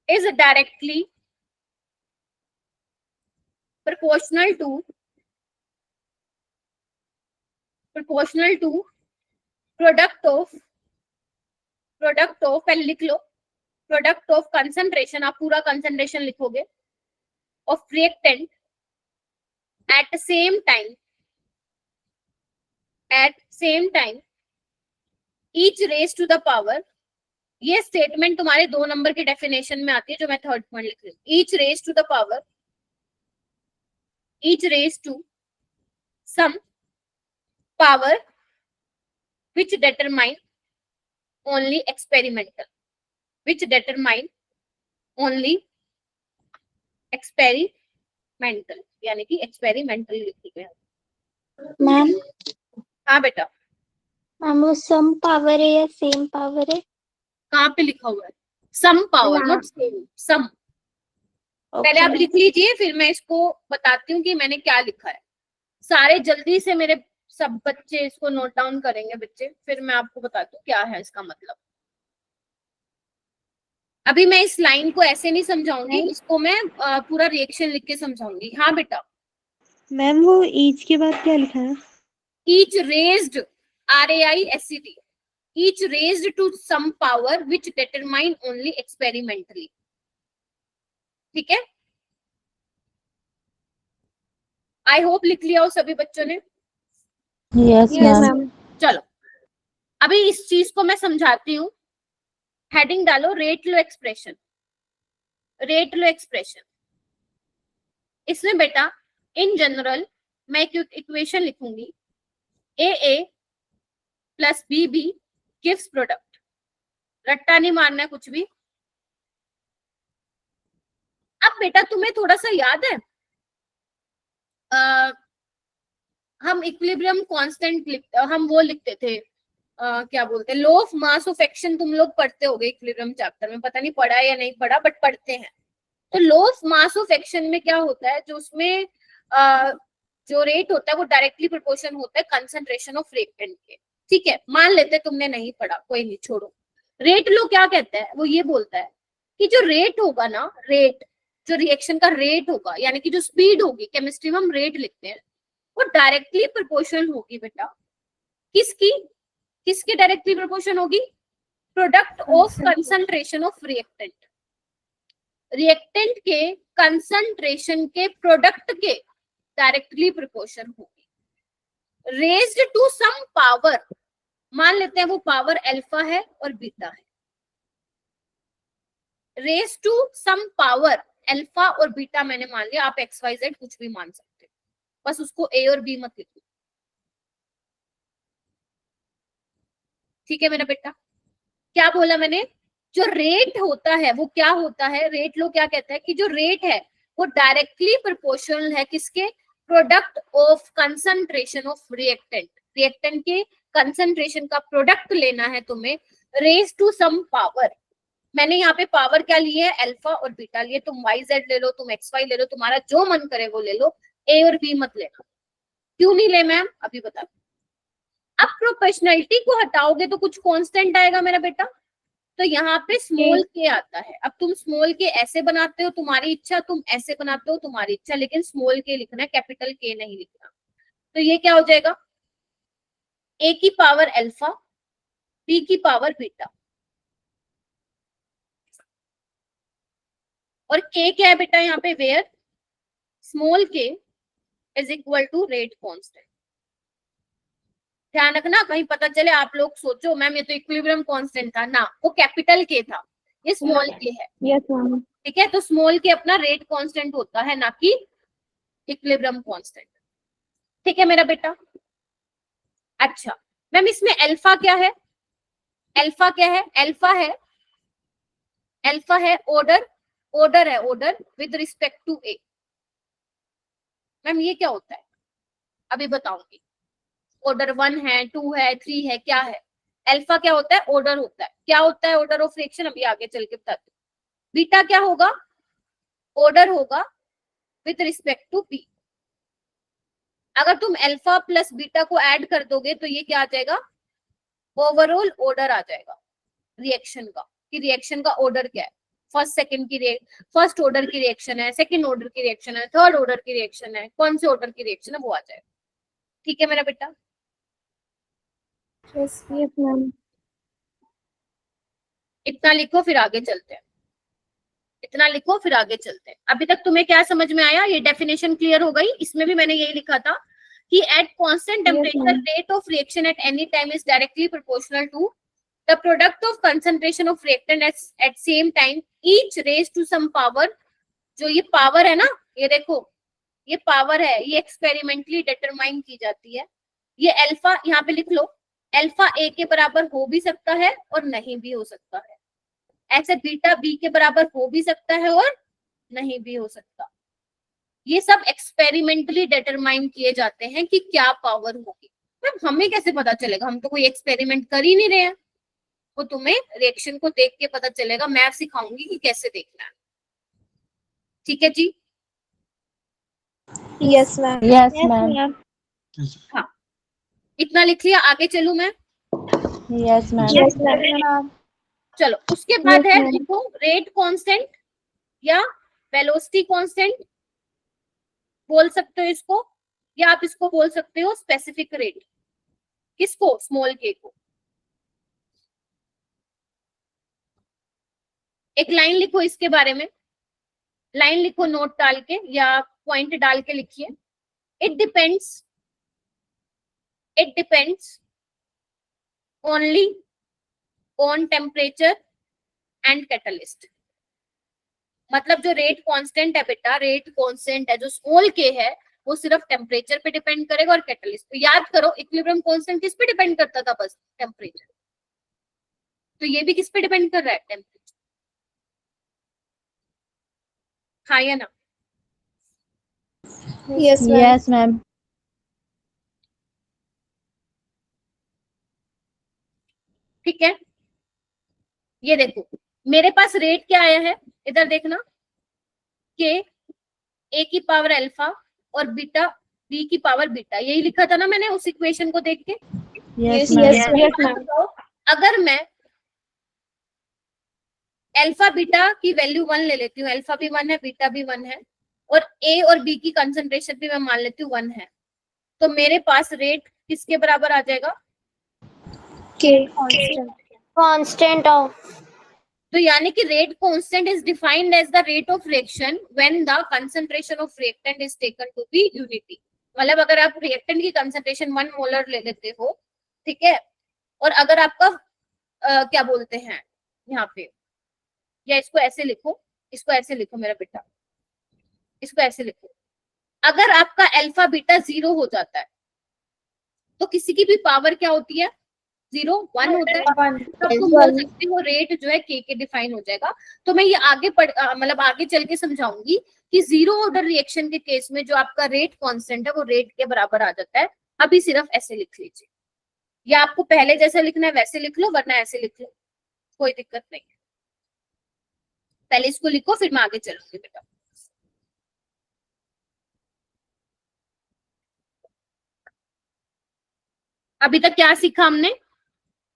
is directly proportional to product of पहले लिख लो, प्रोडक्ट ऑफ कंसंट्रेशन, आप पूरा कंसंट्रेशन लिखोगे, of reactant at same time each raise to the power. ये स्टेटमेंट तुम्हारे 2 नंबर की डेफिनेशन में आती है, जो मैं थर्ड पॉइंट लिख रही हूँ। Each raise to some power which determine only experimental, यानी कि एक्सपेरिमेंटल लिखी गई।
मैम
हाँ बेटा,
मैम वो सम पावर है या सेम पावर है?
कहाँ पे लिखा हुआ है? सम पावर,
हाँ।
नॉट सेम, सम। पहले आप लिख लीजिए, फिर मैं इसको बताती हूँ कि मैंने क्या लिखा है। सारे जल्दी से मेरे सब बच्चे इसको नोट डाउन करेंगे बच्चे, फिर मैं आपको बताती हूँ क्या है इसका मतलब। अभी मैं इस लाइन को ऐसे नहीं समझाऊंगी, इसको मैं पूरा रिएक्शन लिख के समझाऊंगी। हाँ बेटा,
मैम वो ईच के बाद क्या लिखा है?
each raised, RAISED, each raised to some power which determine only experimentally। ठीक है, आई होप लिख लिया हो सभी बच्चों ने।
Yes,
Yes,
ma'am.
ma'am.
चलो अभी इस चीज को मैं समझाती हूँ। हेडिंग डालो, रेट लो एक्सप्रेशन। इसमें बेटा इन जनरल मैं एक इक्वेशन लिखूंगी, AA plus BB gives product. रट्टा नहीं मारना है कुछ भी। अब बेटा तुम्हें थोड़ा सा याद है, हम इक्विलिब्रियम कांस्टेंट हम वो लिखते थे, क्या बोलते हैं, लो ऑफ मास ऑफ एक्शन। तुम लोग पढ़ते होगे इक्विलिब्रियम चैप्टर में, पता नहीं पढ़ा है या नहीं पढ़ा, बट पढ़ते हैं। तो लो ऑफ मास ऑफ एक्शन में क्या होता है, जो उसमें जो रेट होता है वो डायरेक्टली प्रोपोर्शन होता है कंसंट्रेशन ऑफ रिएक्टेंट के। ठीक है, मान लेते तुमने नहीं पढ़ा, कोई नहीं, छोड़ो। रेट लो क्या कहता है, वो ये बोलता है कि जो रेट होगा ना, रेट, जो रिएक्शन का रेट होगा, यानी कि जो स्पीड होगी, केमिस्ट्री में हम रेट लिखते हैं, वो डायरेक्टली प्रोपोर्शनल होगी बेटा। किसकी डायरेक्टली प्रोपोर्शन होगी? Product of concentration of reactant के कंसंट्रेशन के प्रोडक्ट के डायरेक्टली प्रोपोर्शन होगी। रेज्ड टू सम पावर, मान लेते हैं वो पावर अल्फा है और बीटा है। Raised to some power alpha और बीटा मैंने मान लिया, आप एक्स वाई जेड कुछ भी मान सकते हो, बस उसको ए और बी मत लिखो। ठीक है मेरा बेटा, क्या बोला मैंने, जो रेट होता है वो क्या होता है, रेट लो क्या कहता है कि जो रेट है वो डायरेक्टली प्रोपोर्शनल है किसके, product of concentration of reactant, reactant के कंसंट्रेशन का प्रोडक्ट लेना है तुम्हें, रेज टू सम पावर। मैंने यहाँ पे पावर क्या ली है, अल्फा और बीटा लिए, तुम वाई जेड ले लो, तुम एक्स वाई ले लो, तुम्हारा जो मन करे वो ले लो, ए और बी मत लेना। क्यों नहीं ले मैम, अभी बता। अब प्रोपोर्शनलिटी को हटाओगे तो कुछ कांस्टेंट आएगा मेरा बेटा, तो यहाँ पे स्मॉल के आता है। अब तुम स्मॉल के ऐसे बनाते हो तुम्हारी इच्छा, तुम ऐसे बनाते हो तुम्हारी इच्छा, लेकिन स्मॉल के लिखना है, कैपिटल के नहीं लिखना। तो ये क्या हो जाएगा, ए की पावर अल्फा, बी की पावर बीटा, और के क्या है बेटा यहाँ पे, where small k is equal to rate constant. ध्यान रखना, कहीं पता चले आप लोग सोचो मैम ये तो इक्विलिब्रियम कांस्टेंट था, ना वो कैपिटल के था, ये स्मॉल के है।
Yes, ma'am.
ठीक है, तो स्मॉल के अपना रेट कांस्टेंट होता है, ना कि इक्विलिब्रियम कांस्टेंट। ठीक है मेरा बेटा। अच्छा मैम इसमें अल्फा क्या है, अल्फा क्या है, अल्फा है, अल्फा है ऑर्डर, ऑर्डर है, order with respect to A. Ma'am ये क्या होता है, अभी बताऊंगी। ऑर्डर 1 है, 2 है, 3 है, क्या है, अल्फा क्या होता है, ऑर्डर होता है। क्या होता है ऑर्डर ऑफ रिएक्शन, अभी आगे चल के बताती हूँ। बीटा क्या होगा, ऑर्डर होगा विद रिस्पेक्ट टू बी। अगर तुम अल्फा प्लस बीटा को ऐड कर दोगे तो ये क्या आ जाएगा, ओवरऑल ऑर्डर आ जाएगा रिएक्शन का, कि रिएक्शन का ऑर्डर क्या है, फर्स्ट सेकंड की फर्स्ट ऑर्डर की रिएक्शन है, सेकंड ऑर्डर की रिएक्शन है, थर्ड ऑर्डर की रिएक्शन है, कौन से ऑर्डर की रिएक्शन है वो आ जाएगा। ठीक है मेरा बेटा।
Yes, yes, ma'am.
इतना लिखो फिर आगे चलते हैं, इतना लिखो फिर आगे चलते हैं। अभी तक तुम्हें क्या समझ में आया, ये डेफिनेशन क्लियर हो गई। इसमें भी मैंने यही लिखा था कि at constant temperature rate of reaction at any time is directly proportional to the product of concentration of reactant at same time each raise to some power. जो ये पावर है ना, ये देखो ये पावर है, ये एक्सपेरिमेंटली डिटरमाइन की जाती है। ये अल्फा यहाँ पे लिख लो, अल्फा ए के बराबर हो भी सकता है और नहीं भी हो सकता है, ऐसे बीटा बी के बराबर हो भी सकता है और नहीं भी हो सकता। ये सब एक्सपेरिमेंटली डिटरमाइन किए जाते हैं कि क्या पावर होगी। मैम हमें कैसे पता चलेगा, हम तो कोई एक्सपेरिमेंट कर ही नहीं रहे हैं, वो तुम्हें रिएक्शन को देख के पता चलेगा। मैं सिखाऊंगी कि कैसे देखना है। ठीक है जी,
Yes, ma'am.
Yes,
Yes,
ma'am.
ma'am.
हाँ इतना लिख लिया, आगे चलूं मैं।
Yes, ma'am.
Yes, ma'am.
चलो उसके बाद है
ma'am.
देखो रेट कांस्टेंट या वेलोसिटी कांस्टेंट बोल सकते हो इसको, या आप इसको बोल सकते हो स्पेसिफिक रेट। किसको, स्मॉल के को। एक लाइन लिखो इसके बारे में, लाइन लिखो नोट डाल के या पॉइंट डाल के लिखिए। It depends only on temperature and catalyst. मतलब जो रेट कांस्टेंट है बेटा, रेट कांस्टेंट है जो स्मॉल के है, वो सिर्फ टेम्परेचर पे डिपेंड करेगा और कैटलिस्ट पे। याद करो इक्विलिब्रियम कांस्टेंट किस पे डिपेंड करता था, बस टेम्परेचर। तो ये भी किस पे डिपेंड कर रहा है, टेम्परेचर। हाँ या ना।
Yes, ma'am.
Yes, ma'am.
ठीक है, ये देखो मेरे पास रेट क्या आया है, इधर देखना, के ए की पावर अल्फा और बीटा बी की पावर बीटा, यही लिखा था ना मैंने उस इक्वेशन को देख के।
Yes,
Yes,
ma'am.
yes, ma'am.
अगर मैं अल्फा बीटा की वैल्यू 1 ले लेती हूँ, अल्फा भी 1 है बीटा भी 1 है, और ए और बी की कंसंट्रेशन भी मैं मान लेती हूँ 1 है, तो मेरे पास रेट किसके बराबर आ जाएगा,
K. Constant.
Constant of.
तो यानी कि rate constant is defined as the rate of reaction when the concentration of reactant is taken to be unity. मतलब अगर आप रिएक्टेंट की कंसंट्रेशन 1 मोलर ले लेते हो, ठीक है, और अगर आपका क्या बोलते हैं यहाँ पे, या इसको ऐसे लिखो, इसको ऐसे लिखो मेरा बेटा, इसको ऐसे लिखो, अगर आपका अल्फा बीटा 0 हो जाता है तो किसी की भी पावर क्या होती है, 0 1 होता है, तब तुम बोल सकते हो रेट जो है के डिफाइन हो जाएगा। तो मैं ये आगे मतलब आगे चल के समझाऊंगी कि जीरो ऑर्डर रिएक्शन के केस में जो आपका रेट कांस्टेंट है वो रेट के बराबर आ जाता है। अभी सिर्फ ऐसे लिख लीजिए, या आपको पहले जैसा लिखना है वैसे लिख लो, वरना ऐसे लिख लो, कोई दिक्कत नहीं है। पहले इसको लिखो फिर मैं आगे चलूंगी बेटा। अभी तक क्या सीखा हमने,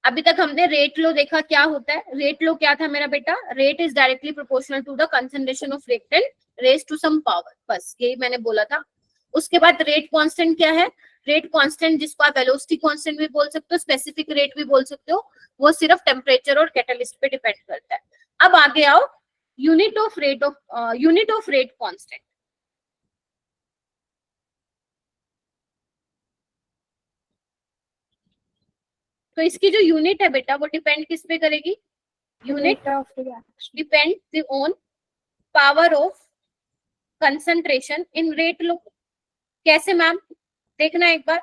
अभी तक हमने रेट लो देखा क्या होता है। रेट लो क्या था मेरा बेटा, rate is directly proportional to the concentration of reactant raise to some power, बस यही मैंने बोला था। उसके बाद रेट कांस्टेंट क्या है, रेट कांस्टेंट जिसको आप वेलोसिटी कांस्टेंट भी बोल सकते हो, स्पेसिफिक रेट भी बोल सकते हो, वो सिर्फ टेम्परेचर और कैटलिस्ट पे डिपेंड करता है। अब आगे आओ, यूनिट ऑफ रेट कांस्टेंट। तो इसकी जो यूनिट है बेटा वो डिपेंड किस पे करेगी, unit depend on power of concentration in rate law. कैसे मैम, देखना एक बार,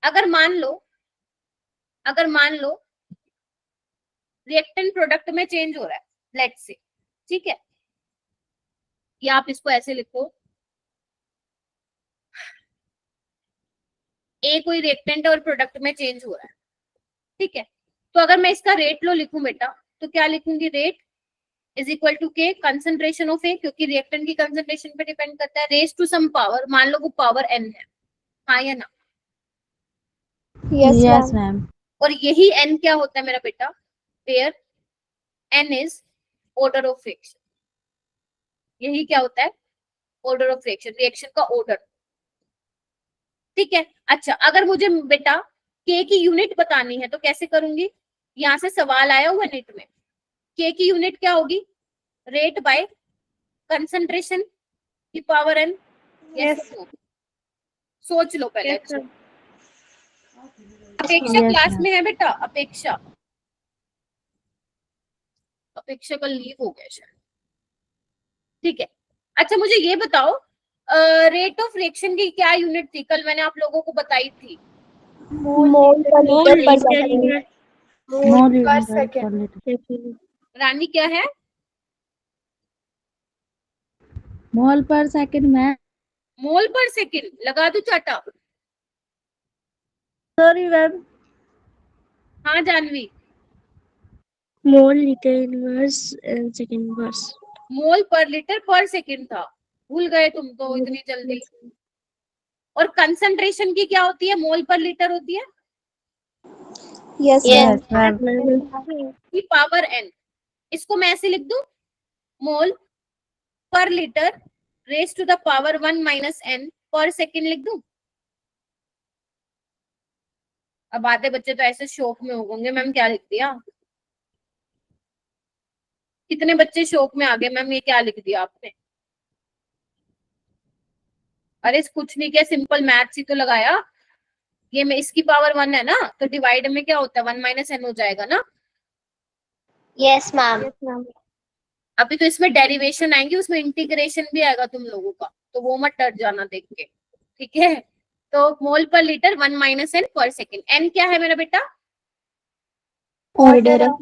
अगर मान लो रिएक्टेंट प्रोडक्ट में चेंज हो रहा है, लेट्स से, ठीक है, या आप इसको ऐसे लिखो, ए कोई रिएक्टेंट और प्रोडक्ट में चेंज हो रहा है, ठीक है। तो अगर मैं इसका रेट लो लिखूं बेटा तो क्या लिखूंगी, रेट इज इक्वल टू के कंसंट्रेशन ऑफ ए, क्योंकि रिएक्टेंट की कंसंट्रेशन पे डिपेंड करता है, रेज टू सम पावर, मान लो वो पावर एन है, हाँ या ना।
Yes, ma'am.
और यही एन क्या होता है मेरा बेटा, where n is order of reaction, यही क्या होता है, ऑर्डर ऑफ रिएक्शन, रिएक्शन का ऑर्डर, ठीक है। अच्छा, अगर मुझे बेटा के की यूनिट बतानी है तो कैसे करूंगी, यहां से सवाल आया हुआ नेट में, के की यूनिट क्या होगी, रेट बाय कंसंट्रेशन की पावर एन। यस, सोच लो पहले। अच्छा, अपेक्षा
Yes,
क्लास
ma'am.
में है बेटा, अपेक्षा का लीव हो गया शायद, ठीक है। अच्छा मुझे ये बताओ, रेट ऑफ रिएक्शन की क्या यूनिट थी, कल मैंने आप लोगों को बताई थी,
Mole per liter per second.
Mole
Per
unit per
second.
liter.
रानी क्या है,
Mole per second, ma'am.
मोल पर सेकंड, लगा दो चाटा।
Sorry, ma'am.
हाँ Janvi,
Mole liter inverse and second inverse.
मोल पर लीटर पर सेकंड था, भूल गए तुम तो इतनी जल्दी। और कंसंट्रेशन की क्या होती है, मोल पर लीटर होती है
Yes,
Yes.
ma'am.
की पावर एन। इसको मैं ऐसे लिख दूं, मोल पर litre raise to the power 1 minus n पर सेकंड लिख दूं। अब आधे बच्चे तो ऐसे शौक में होंगे, मैम क्या लिख दिया, कितने बच्चे शौक में आ गए, मैम ये क्या लिख दिया आपने। अरे कुछ नहीं किया, सिंपल मैथ्स ही तो लगाया, ये में इसकी पावर 1 है ना, तो डिवाइड में क्या होता है 1 माइनस एन हो जाएगा ना।
Yes, ma'am.
अभी तो इसमें डेरिवेशन आएंगी, उसमें इंटीग्रेशन भी आएगा तुम लोगों का, तो वो मत डर जाना देख के, ठीक है। तो मोल पर लीटर 1 माइनस एन पर सेकेंड, एन क्या है मेरा बेटा,
Order of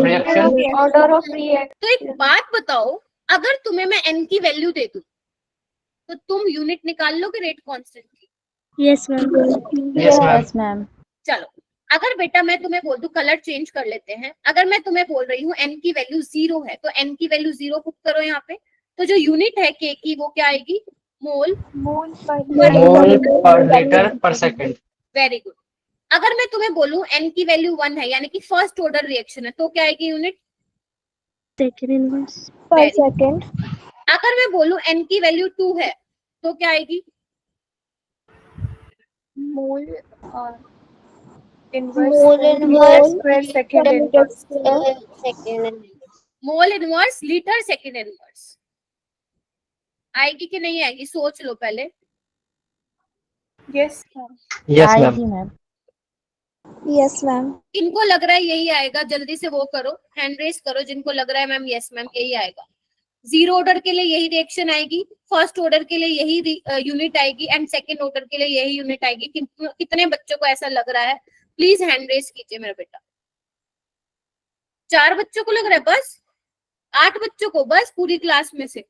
reaction.
Order of reaction.
तो एक बात बताओ, अगर तुम्हें मैं एन की वैल्यू दे दूं तो तुम यूनिट निकाल लोगे रेट कांस्टेंट की।
Yes, ma'am.
Yes ma'am.
Yes, ma'am.
चलो, अगर बेटा मैं तुम्हें बोल दूं, कलर चेंज कर लेते हैं, अगर मैं तुम्हें बोल रही हूँ एन की वैल्यू 0 है तो एन की वैल्यू 0 पुट करो यहाँ पे, तो जो यूनिट है के की वो क्या आएगी, मोल
Mole per
मोल पर लीटर पर सेकंड।
Very good. अगर मैं तुम्हें बोलूं एन की वैल्यू 1 है, यानी कि फर्स्ट ऑर्डर रिएक्शन है, तो क्या आएगी unit,
Second inverse.
per
Very
second.
अगर मैं बोलूं एन की वैल्यू 2 है तो क्या आएगी,
Mole
Mole inverse
per second inverse.
second.
Mole inverse litre second inverse आएगी कि नहीं आएगी, सोच लो पहले।
Yes, ma'am.
Yes ma'am.
आएगी मैम।
Yes, ma'am.
इनको लग रहा है यही आएगा, जल्दी से वो करो, हैंड रेस करो जिनको लग रहा है मैम यस मैम यही आएगा। जीरो ऑर्डर के लिए यही रिएक्शन आएगी, फर्स्ट ऑर्डर के लिए यही यूनिट आएगी एंड सेकेंड ऑर्डर के लिए यही यूनिट आएगी। कितने बच्चों को ऐसा लग रहा है? प्लीज हैंड रेस कीजिए मेरा बेटा। 4 बच्चों को लग रहा है, बस 8 बच्चों को, बस पूरी क्लास में से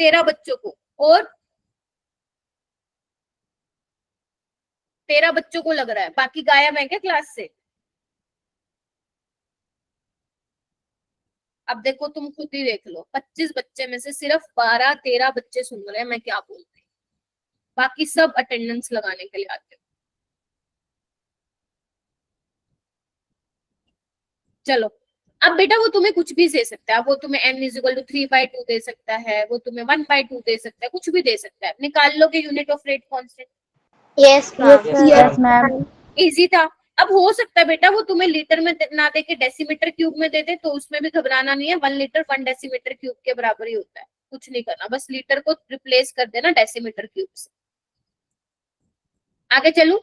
13 बच्चों को, और 13 बच्चों को लग रहा है, बाकी गायब है क्या क्लास से? अब देखो तुम खुद ही देख लो, 25 बच्चे में से सिर्फ 12-13 बच्चे सुन रहे हैं मैं क्या बोल रही हूँ, बाकी सब अटेंडेंस लगाने के लिए आते हो। चलो अब बेटा वो तुम्हें कुछ भी दे सकता है, वो तुम्हें n=3/2 दे सकता है, वो तुम्हें 1/2 दे सकता है, कुछ भी दे सकता है। निकाल लोगे unit of rate constant?
Yes ma'am.
Yes ma'am.
Easy था। अब हो सकता है बेटा वो तुम्हें लीटर में ना दे के डेसीमीटर क्यूब में दे दे, तो उसमें भी घबराना नहीं है। 1 लीटर 1 डेसीमीटर क्यूब के बराबर ही होता है, कुछ नहीं करना, बस लीटर को रिप्लेस कर देना डेसीमीटर क्यूब से। आगे चलूं?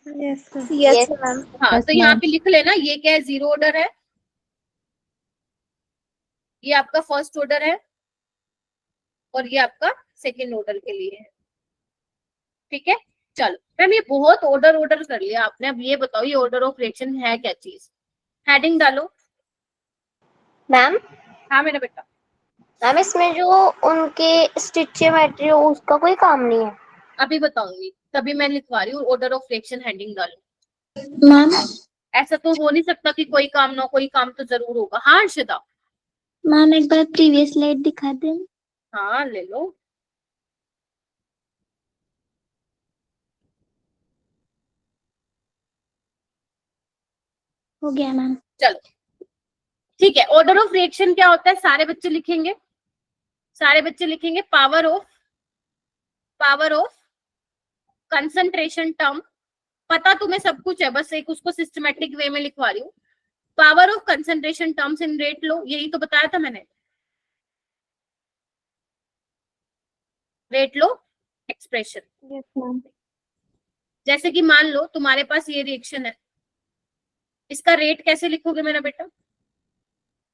Yes
yes ma'am.
हाँ
Yes,
तो यहाँ
ma'am.
पे लिख लेना, ये क्या है? जीरो ऑर्डर है, ये आपका फर्स्ट ऑर्डर है, और ये आपका सेकेंड ऑर्डर के लिए है। ठीक है, चलो मैम ये बहुत ऑर्डर कर लिया आपने। अब ये बताओ ये ऑर्डर ऑफ रिएक्शन है क्या चीज? हेडिंग डालो।
मैम
हाँ मेरा बेटा।
मैम इसमें जो उनके स्टिचियोमेट्री हो उसका कोई काम नहीं है?
अभी बताऊंगी, तभी मैं लिखवा रही हूँ ऑर्डर ऑफ रिएक्शन हेडिंग डालो।
मैम
ऐसा तो हो नहीं सकता कि कोई काम ना हो, कोई काम तो जरूर होगा। हाँ अर्षदा?
मैम एक बार प्रीवियस स्लाइड दिखा दें।
हाँ ले लो।
हो गया मैम।
चलो ठीक है, ऑर्डर ऑफ रिएक्शन क्या होता है? सारे बच्चे लिखेंगे, सारे बच्चे लिखेंगे पावर ऑफ कंसंट्रेशन टर्म। पता तुम्हें सब कुछ है, बस एक उसको सिस्टमेटिक वे में लिखवा रही हूँ। Power of concentration terms in rate law, यही तो बताया था मैंने। Rate law expression.
Yes ma'am.
जैसे कि मान लो तुम्हारे पास ये रिएक्शन है, इसका रेट कैसे लिखोगे मेरा बेटा?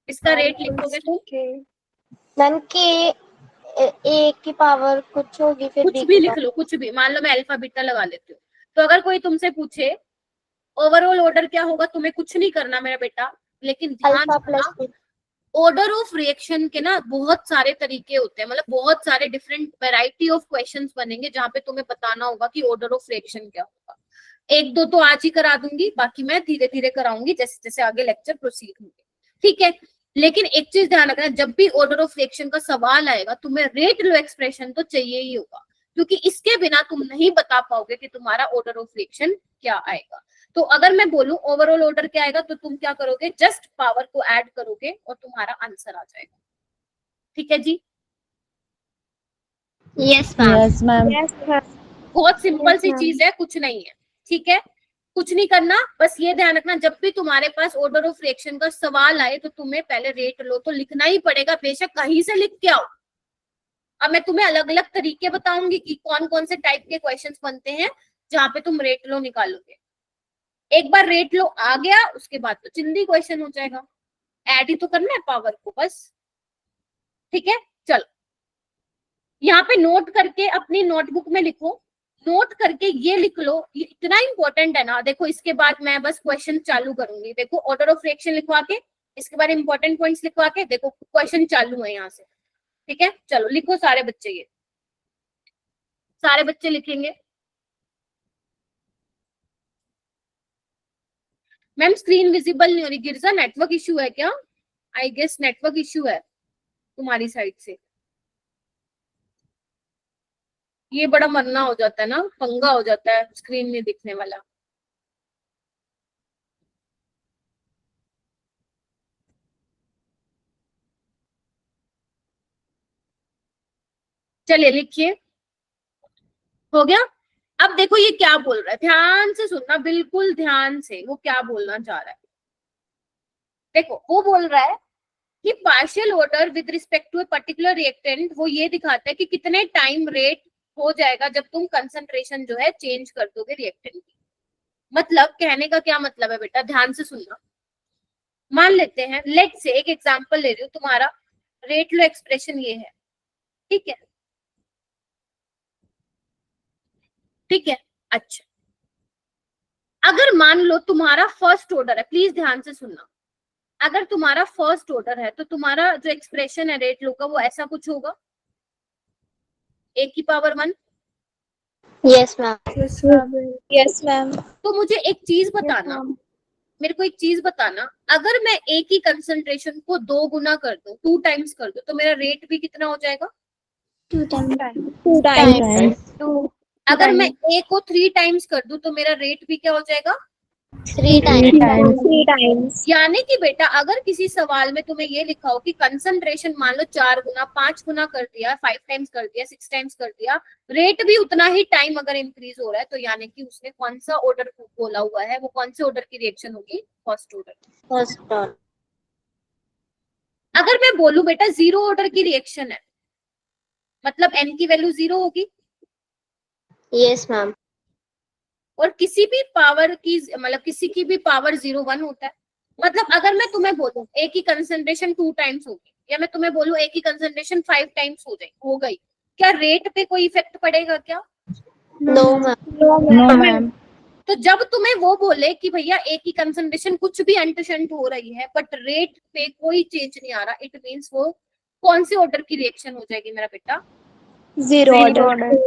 इसका रेट लिखोगे तुम
मैम के ए की पावर कुछ होगी, फिर
कुछ
बी
भी
की
लिख लो, कुछ भी। मान लो मैं अल्फा बीटा लगा लेती हूँ, तो अगर कोई तुमसे पूछे ओवरऑल ऑर्डर क्या होगा, तुम्हें कुछ नहीं करना मेरा बेटा, लेकिन ध्यान
अल्फा प्लस
रखना ऑर्डर ऑफ रिएक्शन के ना बहुत सारे तरीके होते हैं, मतलब बहुत सारे डिफरेंट वैरायटी ऑफ क्वेश्चंस बनेंगे जहां पे तुम्हें बताना होगा कि ऑर्डर ऑफ रिएक्शन क्या होगा। एक दो तो आज ही करा दूंगी, बाकी मैं धीरे धीरे कराऊंगी जैसे जैसे आगे लेक्चर प्रोसीड होंगे। ठीक है, लेकिन एक चीज ध्यान रखना, जब भी ऑर्डर ऑफ रिएक्शन का सवाल आएगा तुम्हें रेट लो एक्सप्रेशन तो चाहिए ही होगा, क्योंकि इसके बिना तुम नहीं बता पाओगे कि तुम्हारा ऑर्डर ऑफ रिएक्शन क्या आएगा। तो अगर मैं बोलूं ओवरऑल ऑर्डर क्या आएगा, तो तुम क्या करोगे? जस्ट पावर को ऐड करोगे और तुम्हारा आंसर आ जाएगा। ठीक है जी?
Yes ma'am.
Yes ma'am.
Yes ma'am.
बहुत सिंपल
Yes,
सी
ma'am.
चीज है, कुछ नहीं है। ठीक है, कुछ नहीं करना, बस ये ध्यान रखना जब भी तुम्हारे पास ऑर्डर ऑफ रिएक्शन का सवाल आए तो तुम्हें पहले रेट लो तो लिखना ही पड़ेगा, बेशक कहीं से लिख के आओ। अब मैं तुम्हें अलग अलग तरीके बताऊंगी कि कौन कौन से टाइप के क्वेश्चंस बनते हैं जहां पे तुम रेट लो निकालोगे। एक बार रेट लो आ गया, उसके बाद तो चिंदी क्वेश्चन हो जाएगा, ऐड ही तो करना है पावर को बस। ठीक है, चलो यहाँ पे नोट करके अपनी नोटबुक में लिखो, नोट करके ये लिख लो, ये इतना इंपॉर्टेंट है ना। देखो इसके बाद मैं बस क्वेश्चन चालू करूंगी, देखो ऑर्डर ऑफ रिएक्शन लिखवा के इसके बाद इंपॉर्टेंट पॉइंट्स लिखवा के देखो क्वेश्चन चालू है यहाँ से। ठीक है, चलो लिखो सारे बच्चे, ये सारे बच्चे लिखेंगे। मैम स्क्रीन विजिबल नहीं हो रही गिरजा, नेटवर्क इश्यू है क्या? आई गेस नेटवर्क इश्यू है तुम्हारी साइड से। ये बड़ा मरना हो जाता है ना, पंगा हो जाता है स्क्रीन में दिखने वाला। चलिए लिखिए, हो गया। अब देखो ये क्या बोल रहा है, ध्यान से सुनना, बिल्कुल ध्यान से, वो क्या बोलना चाह रहा है। देखो वो बोल रहा है कि partial order with respect to a particular reactant वो ये दिखाता है कि कितने टाइम रेट हो जाएगा जब तुम कंसंट्रेशन जो है चेंज कर दोगे रिएक्टेंट की। मतलब कहने का क्या मतलब है बेटा, ध्यान से सुनना। मान लेते हैं, लेट से एक एग्जांपल ले रही हूँ, तुम्हारा रेट लो एक्सप्रेशन ये है, ठीक है, ठीक है। अच्छा, अगर मान लो तुम्हारा फर्स्ट ऑर्डर है, प्लीज ध्यान से सुनना, अगर तुम्हारा फर्स्ट ऑर्डर है तो तुम्हारा जो एक्सप्रेशन है रेट लो का वो ऐसा कुछ होगा, a की power 1।
Yes ma'am.
Yes, ma'am.
Yes, ma'am.
तो मुझे एक चीज
Yes,
बताना,
ma'am.
मेरे को एक चीज बताना, अगर मैं a की कंसंट्रेशन को 2 गुना कर दूं, 2 टाइम्स कर दूं, तो मेरा रेट भी कितना हो जाएगा?
2 times.
2 times.
अगर मैं a को 3 टाइम्स कर दूं तो मेरा रेट भी क्या हो जाएगा?
3 times.
3 times.
यानी कि बेटा अगर किसी सवाल में तुम्हें ये लिखा हो कि कंसंट्रेशन मान लो 4 गुना, 5 गुना कर दिया, 5 टाइम्स कर दिया, 6 टाइम्स कर दिया, रेट भी उतना ही टाइम अगर इंक्रीज हो रहा है, तो यानी कि उसने कौन सा ऑर्डर बोला हुआ है, वो कौन से ऑर्डर की रिएक्शन होगी? First order.
First order.
अगर मैं बोलूं बेटा 0 ऑर्डर की रिएक्शन है, मतलब n की वैल्यू 0 होगी,
यस मैम।
और किसी भी पावर की मतलब किसी की भी पावर 0 1 होता है, मतलब अगर मैं तुम्हें बोलूं a की कंसंट्रेशन 2 टाइम्स होगी, या मैं तुम्हें बोलूं a की कंसंट्रेशन 5 टाइम्स हो गई, क्या रेट पे कोई इफेक्ट पड़ेगा क्या?
No ma'am.
No, ma'am.
तो जब तुम्हें वो बोले कि भैया a की कंसंट्रेशन कुछ भी अंटशंट हो रही है बट रेट पे कोई चेंज नहीं आ रहा, इट मींस वो कौन से ऑर्डर की रिएक्शन हो जाएगी मेरा बेटा?
0 order.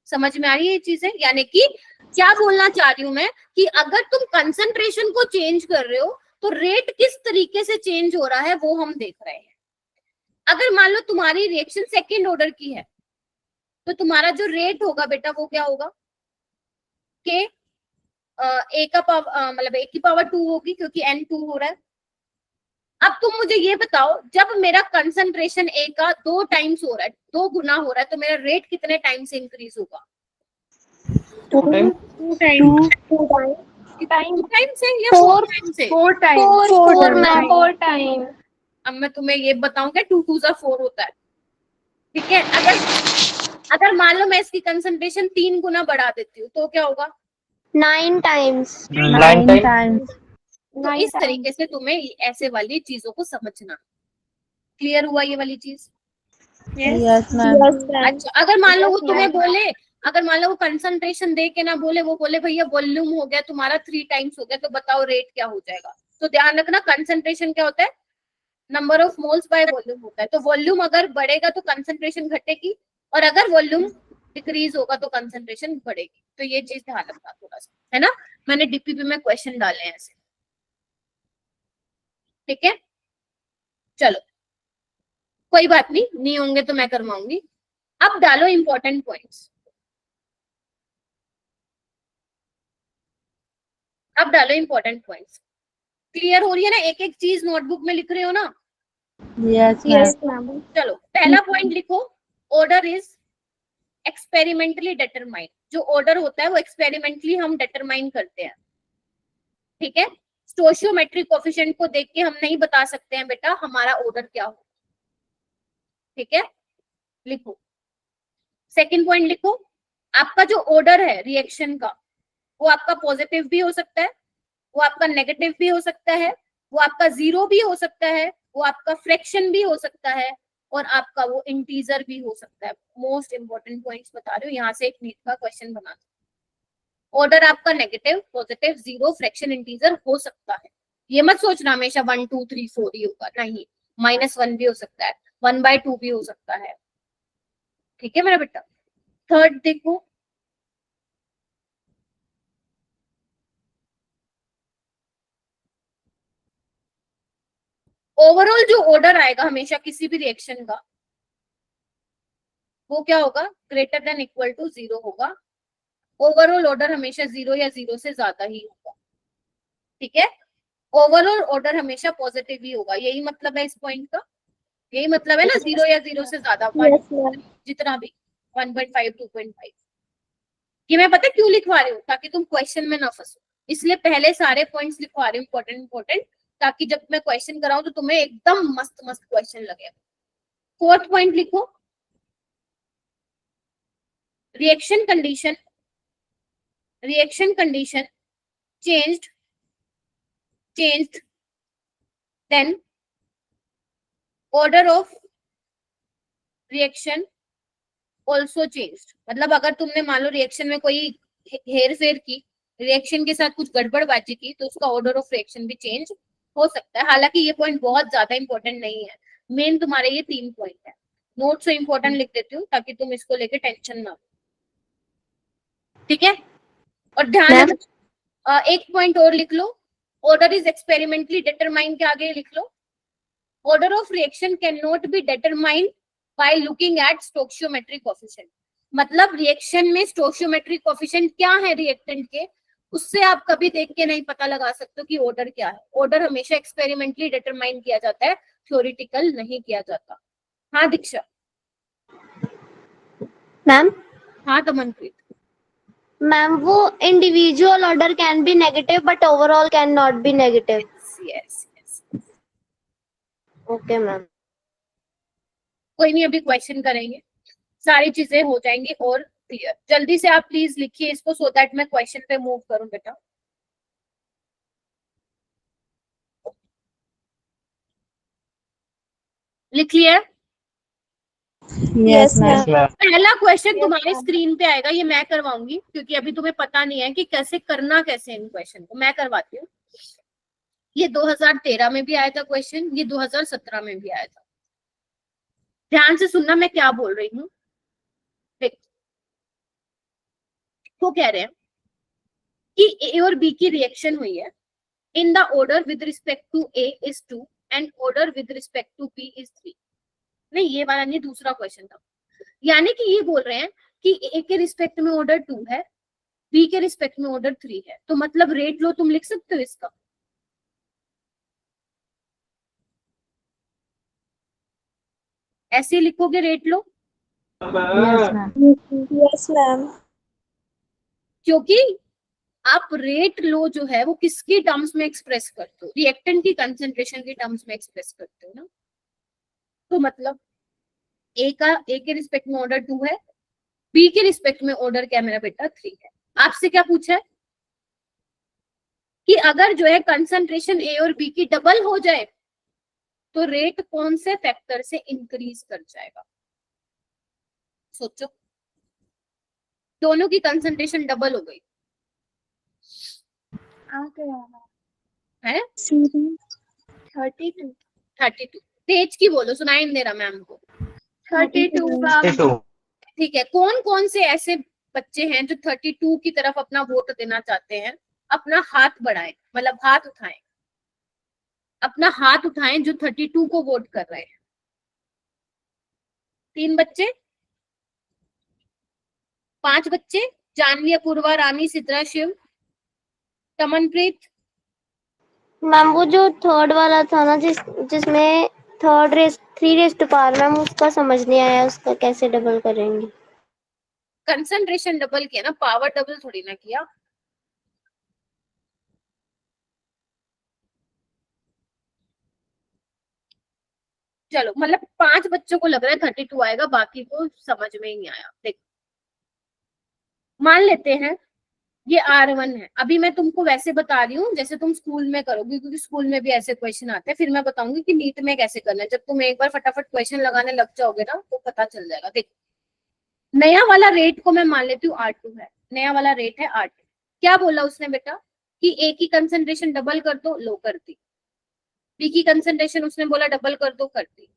समझ में आ रही है ये चीजें? यानी कि क्या बोलना चाह रही हूं मैं कि अगर तुम कंसंट्रेशन को चेंज कर रहे हो तो रेट किस तरीके से चेंज हो रहा है वो हम देख रहे हैं। अगर मान लो तुम्हारी रिएक्शन सेकेंड ऑर्डर की है तो तुम्हारा जो रेट होगा बेटा वो क्या होगा कि ए का पावर मतलब ए की पावर 2 होगी, क्योंकि n 2 हो रहा है। अब तुम मुझे ये बताओ, जब मेरा कंसंट्रेशन ए का 2 टाइम्स हो रहा है, 2 गुना हो रहा है, तो मेरा रेट कितने टाइम से इंक्रीज होगा?
2 times.
2 times.
2 टाइम से या 4 टाइम से?
4 times.
4 मैम।
4 times.
अब मैं तुम्हें ये बताऊं क्या 2 2 4 होता है, ठीक है। अगर मान लो मैं इसकी कंसंट्रेशन 3 गुना बढ़ा देती हूँ तो क्या होगा?
9 times.
9 times.
तो इस तरीके से तुम्हें ऐसे वाली चीजों को समझना। क्लियर हुआ ये वाली चीज?
Yes, ma'am.
अच्छा, अगर मान लो वो तुम्हें बोले, अगर मान लो वो कंसंट्रेशन दे के ना बोले, वो बोले भैया वॉल्यूम हो गया तुम्हारा 3 टाइम्स हो गया, तो बताओ रेट क्या हो जाएगा? तो ध्यान रखना कंसंट्रेशन क्या होता है? Number of moles by volume होता है। तो वॉल्यूम अगर बढ़ेगा तो कंसंट्रेशन घटेगी, और अगर वॉल्यूम डिक्रीज होगा तो कंसंट्रेशन बढ़ेगी। तो ये चीज ध्यान रखना थोड़ा सा, है ना। मैंने डीपीपी में क्वेश्चन डाले हैं ऐसे, ठीक है। चलो कोई बात नहीं होंगे तो मैं करवाऊंगी। अब डालो इंपॉर्टेंट पॉइंट्स, अब डालो इंपॉर्टेंट पॉइंट्स। क्लियर हो रही है ना? एक एक चीज नोटबुक में लिख रहे हो ना?
Yes, ma'am.
चलो पहला पॉइंट लिखो, ऑर्डर इज एक्सपेरिमेंटली डिटरमाइंड। जो ऑर्डर होता है वो एक्सपेरिमेंटली हम डिटरमाइन करते हैं, ठीक है। स्टोशियोमेट्रिक कोफिशिएंट को देख के हम नहीं बता सकते हैं बेटा हमारा ऑर्डर क्या हो, ठीक है। लिखो सेकंड पॉइंट लिखो, आपका जो ऑर्डर है रिएक्शन का वो आपका पॉजिटिव भी हो सकता है, वो आपका नेगेटिव भी हो सकता है, वो आपका 0 भी हो सकता है, वो आपका फ्रैक्शन भी हो सकता है, और आपका वो इंटीजर भी हो सकता है। मोस्ट इंपॉर्टेंट पॉइंट्स बता रही हूँ, यहाँ से एक नीट का क्वेश्चन बना। ऑर्डर आपका नेगेटिव, पॉजिटिव, 0, फ्रैक्शन, इंटीजर हो सकता है। ये मत सोचना हमेशा 1 2 3 4 ही होगा, नहीं, -1 भी हो सकता है, 1/2 भी हो सकता है, ठीक है मेरा बेटा। थर्ड देखो, ओवरऑल जो ऑर्डर आएगा हमेशा किसी भी रिएक्शन का वो क्या होगा? ग्रेटर देन इक्वल टू 0 होगा। ओवरऑल ऑर्डर हमेशा 0 या 0 से ज्यादा ही होगा, ठीक है। ओवरऑल ऑर्डर हमेशा पॉजिटिव ही होगा, यही मतलब है इस पॉइंट का, यही मतलब है ना, 0 या 0 से ज्यादा, जितना भी 1.5 2.5। ये मैं पता क्यों लिखवा रही हूँ? ताकि तुम क्वेश्चन में ना फंसो, इसलिए पहले सारे पॉइंट्स लिखवा रही हूँ इंपॉर्टेंट, ताकि जब मैं क्वेश्चन कराऊं तो तुम्हें एकदम मस्त मस्त क्वेश्चन लगे। फोर्थ पॉइंट लिखो, reaction condition changed then order of reaction also changed, मतलब अगर तुमने मान लो रिएक्शन में कोई हेर फेर की, रिएक्शन के साथ कुछ गड़बड़बाजी की, तो उसका ऑर्डर ऑफ रिएक्शन भी चेंज हो सकता है। हालांकि ये पॉइंट बहुत ज्यादा इंपॉर्टेंट नहीं है, मेन तुम्हारे ये 3 पॉइंट है। नोट से इंपॉर्टेंट लिख देती हूँ ताकि तुम इसको लेके टेंशन ना हो, ठीक है। और ध्यान
मैम
रखना, एक पॉइंट और लिख लो, ऑर्डर इज एक्सपेरिमेंटली डिटरमाइन के आगे लिख लो, order of reaction can not be determined by looking at stoichiometric coefficient, मतलब रिएक्शन में स्टोइकियोमेट्रिक कोएफिशिएंट क्या है रिएक्टेंट के, उससे आप कभी देख के नहीं पता लगा सकते हो कि ऑर्डर क्या है। ऑर्डर हमेशा एक्सपेरिमेंटली डिटरमाइन किया जाता है, थ्योरेटिकल नहीं किया जाता। हाँ दीक्षा।
मैम
हाँ दमनप्रीत।
मैम वो individual order can be negative but overall can not B negative.
Yes yes,
okay ma'am.
कोई नहीं, अभी क्वेश्चन करेंगे, सारी चीजें हो जाएंगी और क्लियर। जल्दी से आप प्लीज लिखिए इसको, सो दैट मैं क्वेश्चन पे मूव करूं बेटा। लिख लिया?
Yes, ma'am.
Yes, ma'am.
पहला क्वेश्चन
Yes,
तुम्हारी
ma'am.
स्क्रीन पे आएगा, ये मैं करवाऊंगी क्योंकि अभी तुम्हें पता नहीं है कि कैसे करना, कैसे इन क्वेश्चन को मैं करवाती हूँ। ये 2013 में भी आया था क्वेश्चन, ये 2017 में भी आया था। ध्यान से सुनना मैं क्या बोल रही हूँ। वो कह रहे हैं कि ए और बी की रिएक्शन हुई है, in the order with respect to A is 2 and order with respect to B is 3। नहीं, ये वाला नहीं, दूसरा क्वेश्चन था। यानी कि ये बोल रहे हैं कि ए के रिस्पेक्ट में ऑर्डर 2 है, बी के रिस्पेक्ट में ऑर्डर 3 है, तो मतलब रेट लो तुम लिख सकते हो इसका। ऐसे लिखोगे रेट लो,
Yes, ma'am.
क्योंकि आप रेट लो जो है वो किसकी टर्म्स में एक्सप्रेस करते हो, रिएक्टेंट की कंसेंट्रेशन की टर्म्स में एक्सप्रेस करते हो ना। तो मतलब ए के रिस्पेक्ट में ऑर्डर 2 है, बी के रिस्पेक्ट में ऑर्डर क्या मेरा बेटा 3 है। आपसे क्या पूछा है कि अगर जो है कंसंट्रेशन ए और बी की डबल हो जाए तो रेट कौन से फैक्टर से इंक्रीज कर जाएगा। सोचो, दोनों की कंसंट्रेशन डबल हो गई है,
32
32। तेज की बोलो, सुनाई नहीं दे रहा मैम को।
32
ठीक है, कौन कौन से ऐसे बच्चे हैं जो 32 की तरफ अपना वोट देना चाहते हैं? अपना हाथ बढ़ाएं, मतलब हाथ उठाएं, अपना हाथ उठाएं जो 32 को वोट कर रहे हैं। 3 बच्चे, 5 बच्चे, जानवी, अपूर्वा, रानी, सिद्रा, शिव, तमनप्रीत।
मैम वो जो थर्ड वाला था ना, जिसमें third raise 3 raise to power, ma'am उसका समझ नहीं आया, उसका कैसे डबल करेंगे।
कंसंट्रेशन डबल किया ना, पावर डबल थोड़ी ना किया। चलो, मतलब 5 बच्चों को लग रहा है 32 आएगा, बाकी को समझ में ही नहीं आया। देखो, मान लेते हैं ये R1 है। अभी मैं तुमको वैसे बता रही हूँ जैसे तुम स्कूल में करोगी, क्योंकि स्कूल में भी ऐसे क्वेश्चन आते हैं। फिर मैं बताऊंगी कि नीट में कैसे करना है। जब तुम एक बार फटाफट क्वेश्चन लगाने लग जाओगे ना तो पता चल जाएगा। देखो, नया वाला रेट को मैं मान लेती हूँ R2 है, नया वाला रेट है R2। क्या बोला उसने बेटा कि ए की कंसंट्रेशन डबल कर दो, लो कर दी। बी की कंसंट्रेशन उसने बोला डबल कर दो, कर दी।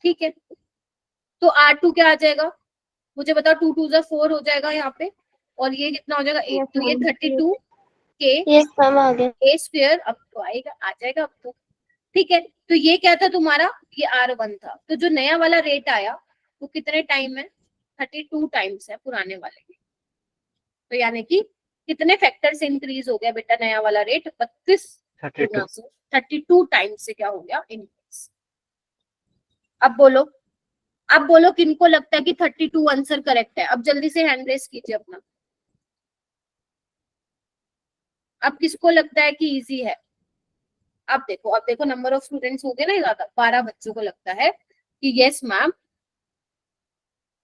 ठीक है, तो R2 क्या आ जाएगा, मुझे बताओ। 2 2 4 हो जाएगा यहाँ पे, और ये कितना हो जाएगा 8, तो ये 32 के
यस मैम आ गया।
ए स्क्वायर अब तो आएगा, आ जाएगा अब तो। ठीक है, तो ये क्या था तुम्हारा, ये R1 था। तो जो नया वाला रेट आया वो कितने टाइम है, 32 टाइम्स है पुराने वाले के। तो यानी कि कितने फैक्टर से इंक्रीज हो गया बेटा नया वाला रेट, 32 गुना से, 32 टाइम्स से क्या हो गया, इंक्रीज। अब बोलो किनको लगता है कि 32 आंसर करेक्ट है। अब जल्दी से हैंड रेस कीजिए अपना। अब किसको लगता है कि इजी है? अब देखो नंबर ऑफ स्टूडेंट्स हो गए ना ज्यादा, 12 बच्चों को लगता है कि यस मैम,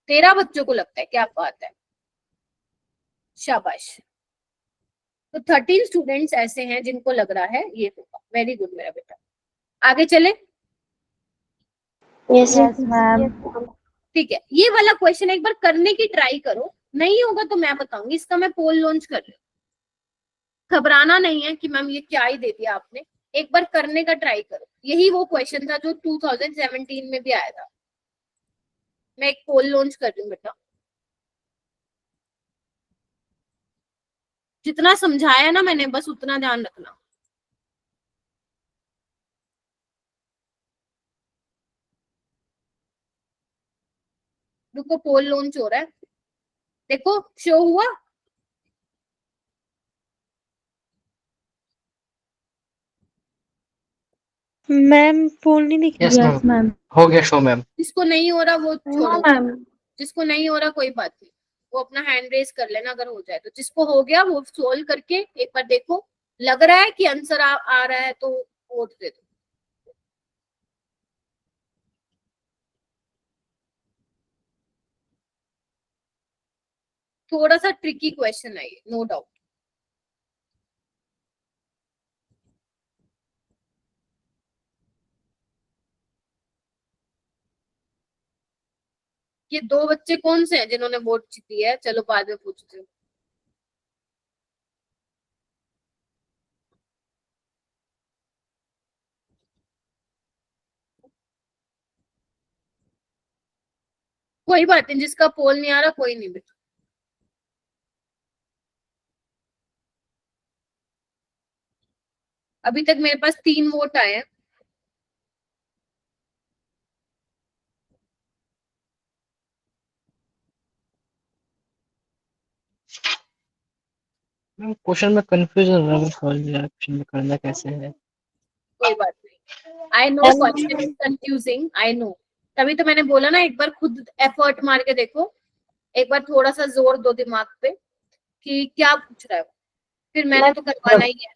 13 बच्चों को लगता है, क्या बात है, शाबाश। तो 13 स्टूडेंट्स ऐसे हैं जिनको लग रहा है ये होगा। वेरी गुड मेरा बेटा। आगे चले?
Yes
ma'am.
ठीक है, ये वाला क्वेश्चन एक बार करने की ट्राई करो, नहीं होगा तो मैं बताऊंगी, इसका मैं पोल लॉन्च कर रही हूँ। घबराना नहीं है कि मैम ये क्या ही दे दिया आपने, एक बार करने का ट्राई करो। यही वो क्वेश्चन था जो 2017 में भी आया था। मैं एक पोल लॉन्च कर रही हूँ बेटा। जितना समझाया ना मैंने बस उतना ध्यान रखना। रुको, पोल लॉन्च हो रहा है, देखो शो हुआ।
मैम पोल नहीं दिख
यस
Yes,
मैम,
मैम.
हो गया शो मैम।
जिसको नहीं हो रहा वो
No,
छोड़ो,
मैम.
जिसको नहीं हो रहा कोई बात नहीं, वो अपना हैंड रेज कर लेना अगर हो जाए तो। जिसको हो गया वो सोल्व करके एक बार देखो, लग रहा है कि आंसर आ रहा है तो वोट दे दो। थोड़ा सा ट्रिकी क्वेश्चन है ये, नो डाउट। ये दो बच्चे कौन से हैं जिन्होंने वोट जीती है? चलो बाद में पूछते हो। कोई बात नहीं, जिसका पोल नहीं आ रहा कोई नहीं बेटा। अभी तक मेरे पास 3 वोट आए हैं।
मैम क्वेश्चन में कंफ्यूज हो रहा है, सॉल्व रिएक्शन में करना कैसे है।
कोई बात नहीं, I know question is confusing, I know. तभी तो मैंने बोला ना एक बार खुद एफर्ट मार के देखो, एक बार थोड़ा सा जोर दो दिमाग पे कि क्या पूछ रहा है वो। फिर मैंने तो करवाना ही है।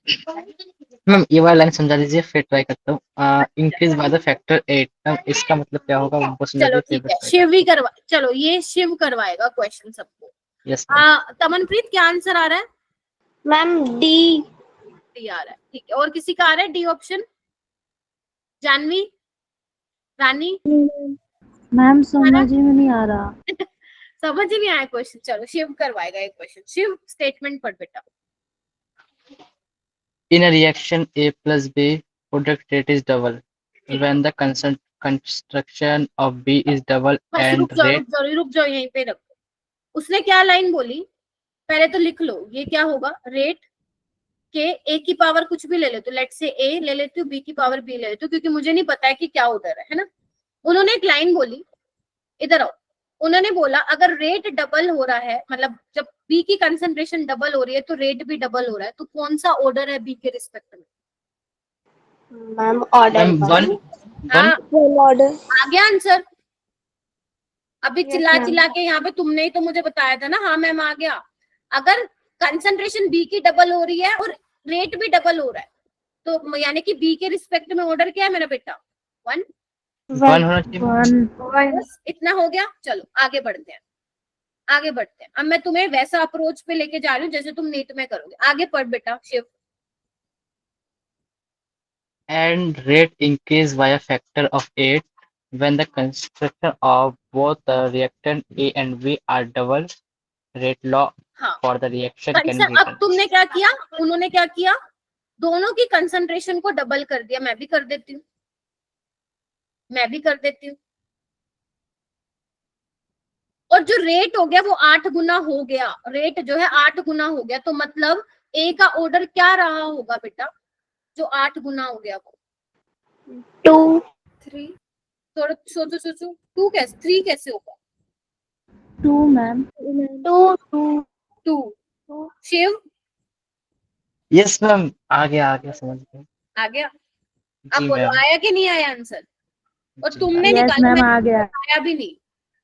मैम ये वाला लाइन समझा दीजिए फिर ट्राई करता हूँ। Increase by the factor 8, ma'am इसका मतलब क्या होगा वो समझा
चलो
दीजिए
ठीक
फिर
है,
ट्राई
शिव
करता
ही
हूँ।
करवा, चलो ये शिव करवाएगा क्वेश्चन सबको।
Yes ma'am.
तमनप्रीत क्या आंसर आ रहा है?
Ma'am D.
डी आ रहा है, ठीक है। और किसी का आ रहा है डी ऑप्शन? जानवी, रानी,
मैम समझ ही में नहीं आ रहा.
समझ ही नहीं आया क्वेश्चन। चलो शिव करवाएगा एक क्वेश्चन। शिव स्टेटमेंट पढ़ बेटा।
In a reaction A plus B, product rate is double. When the construction of B is double
बस
and
रुक जाओ
rate
रुक जाओ रुक जाओ, यहीं पे रखो। उसने क्या लाइन बोली पहले तो लिख लो। ये क्या होगा? रेट के ए की पावर कुछ भी ले लेते, लेट से ए ले लेती हूँ, बी की पावर बी ले लेती हूँ, क्योंकि मुझे नहीं पता है कि क्या उधर है ना। उन्होंने एक लाइन बोली, इधर आओ। उन्होंने बोला अगर रेट डबल हो रहा है, मतलब जब बी की कंसंट्रेशन डबल हो रही है तो रेट भी डबल हो रहा है, तो कौन सा ऑर्डर है बी के रिस्पेक्ट में?
मैम ऑर्डर
मैम वन
हाँ,
ऑर्डर।
आ गया आंसर। अभी
Yes,
चिल्ला
ma'am.
चिल्ला के यहाँ पे तुमने ही तो मुझे बताया था ना। हाँ मैम आ गया। अगर कंसंट्रेशन बी की डबल हो रही है और रेट भी डबल हो रहा है तो यानी कि बी के रिस्पेक्ट में ऑर्डर क्या है मेरा बेटा? 1।
वन होना चाहिए।
बस इतना हो गया। चलो आगे बढ़ते हैं, आगे बढ़ते हैं। अब मैं तुम्हें वैसा अप्रोच पे लेके जा रही हूँ जैसे तुम नीट में करोगे। आगे पढ़ बेटा Shiv.
And rate increase by a factor of 8 when the construction of both the reactant A and B are double. Rate law
हाँ,
for the reaction can be
अब
written.
तुमने क्या किया, उन्होंने क्या किया, दोनों की कंसंट्रेशन को डबल कर दिया। मैं भी कर देती हूँ, मैं भी कर देती हूँ। और जो रेट हो गया वो 8 गुना हो गया। रेट जो है 8 गुना हो गया, तो मतलब ए का ऑर्डर क्या रहा होगा बेटा जो 8 गुना हो गया? वो
2
3। थोड़ा सोचो सोचो, 2 कैसे, 3 कैसे होगा?
2 मैम.
2। शिव
यस मैम, आ गया समझ गया।
आ गया। अब
जी
बोलो
मैम।
आया कि नहीं आया आंसर? और
जी
तुमने
मैम।
यस
निकाला,
मैम
मैंने
आ गया.
बताया भी नहीं।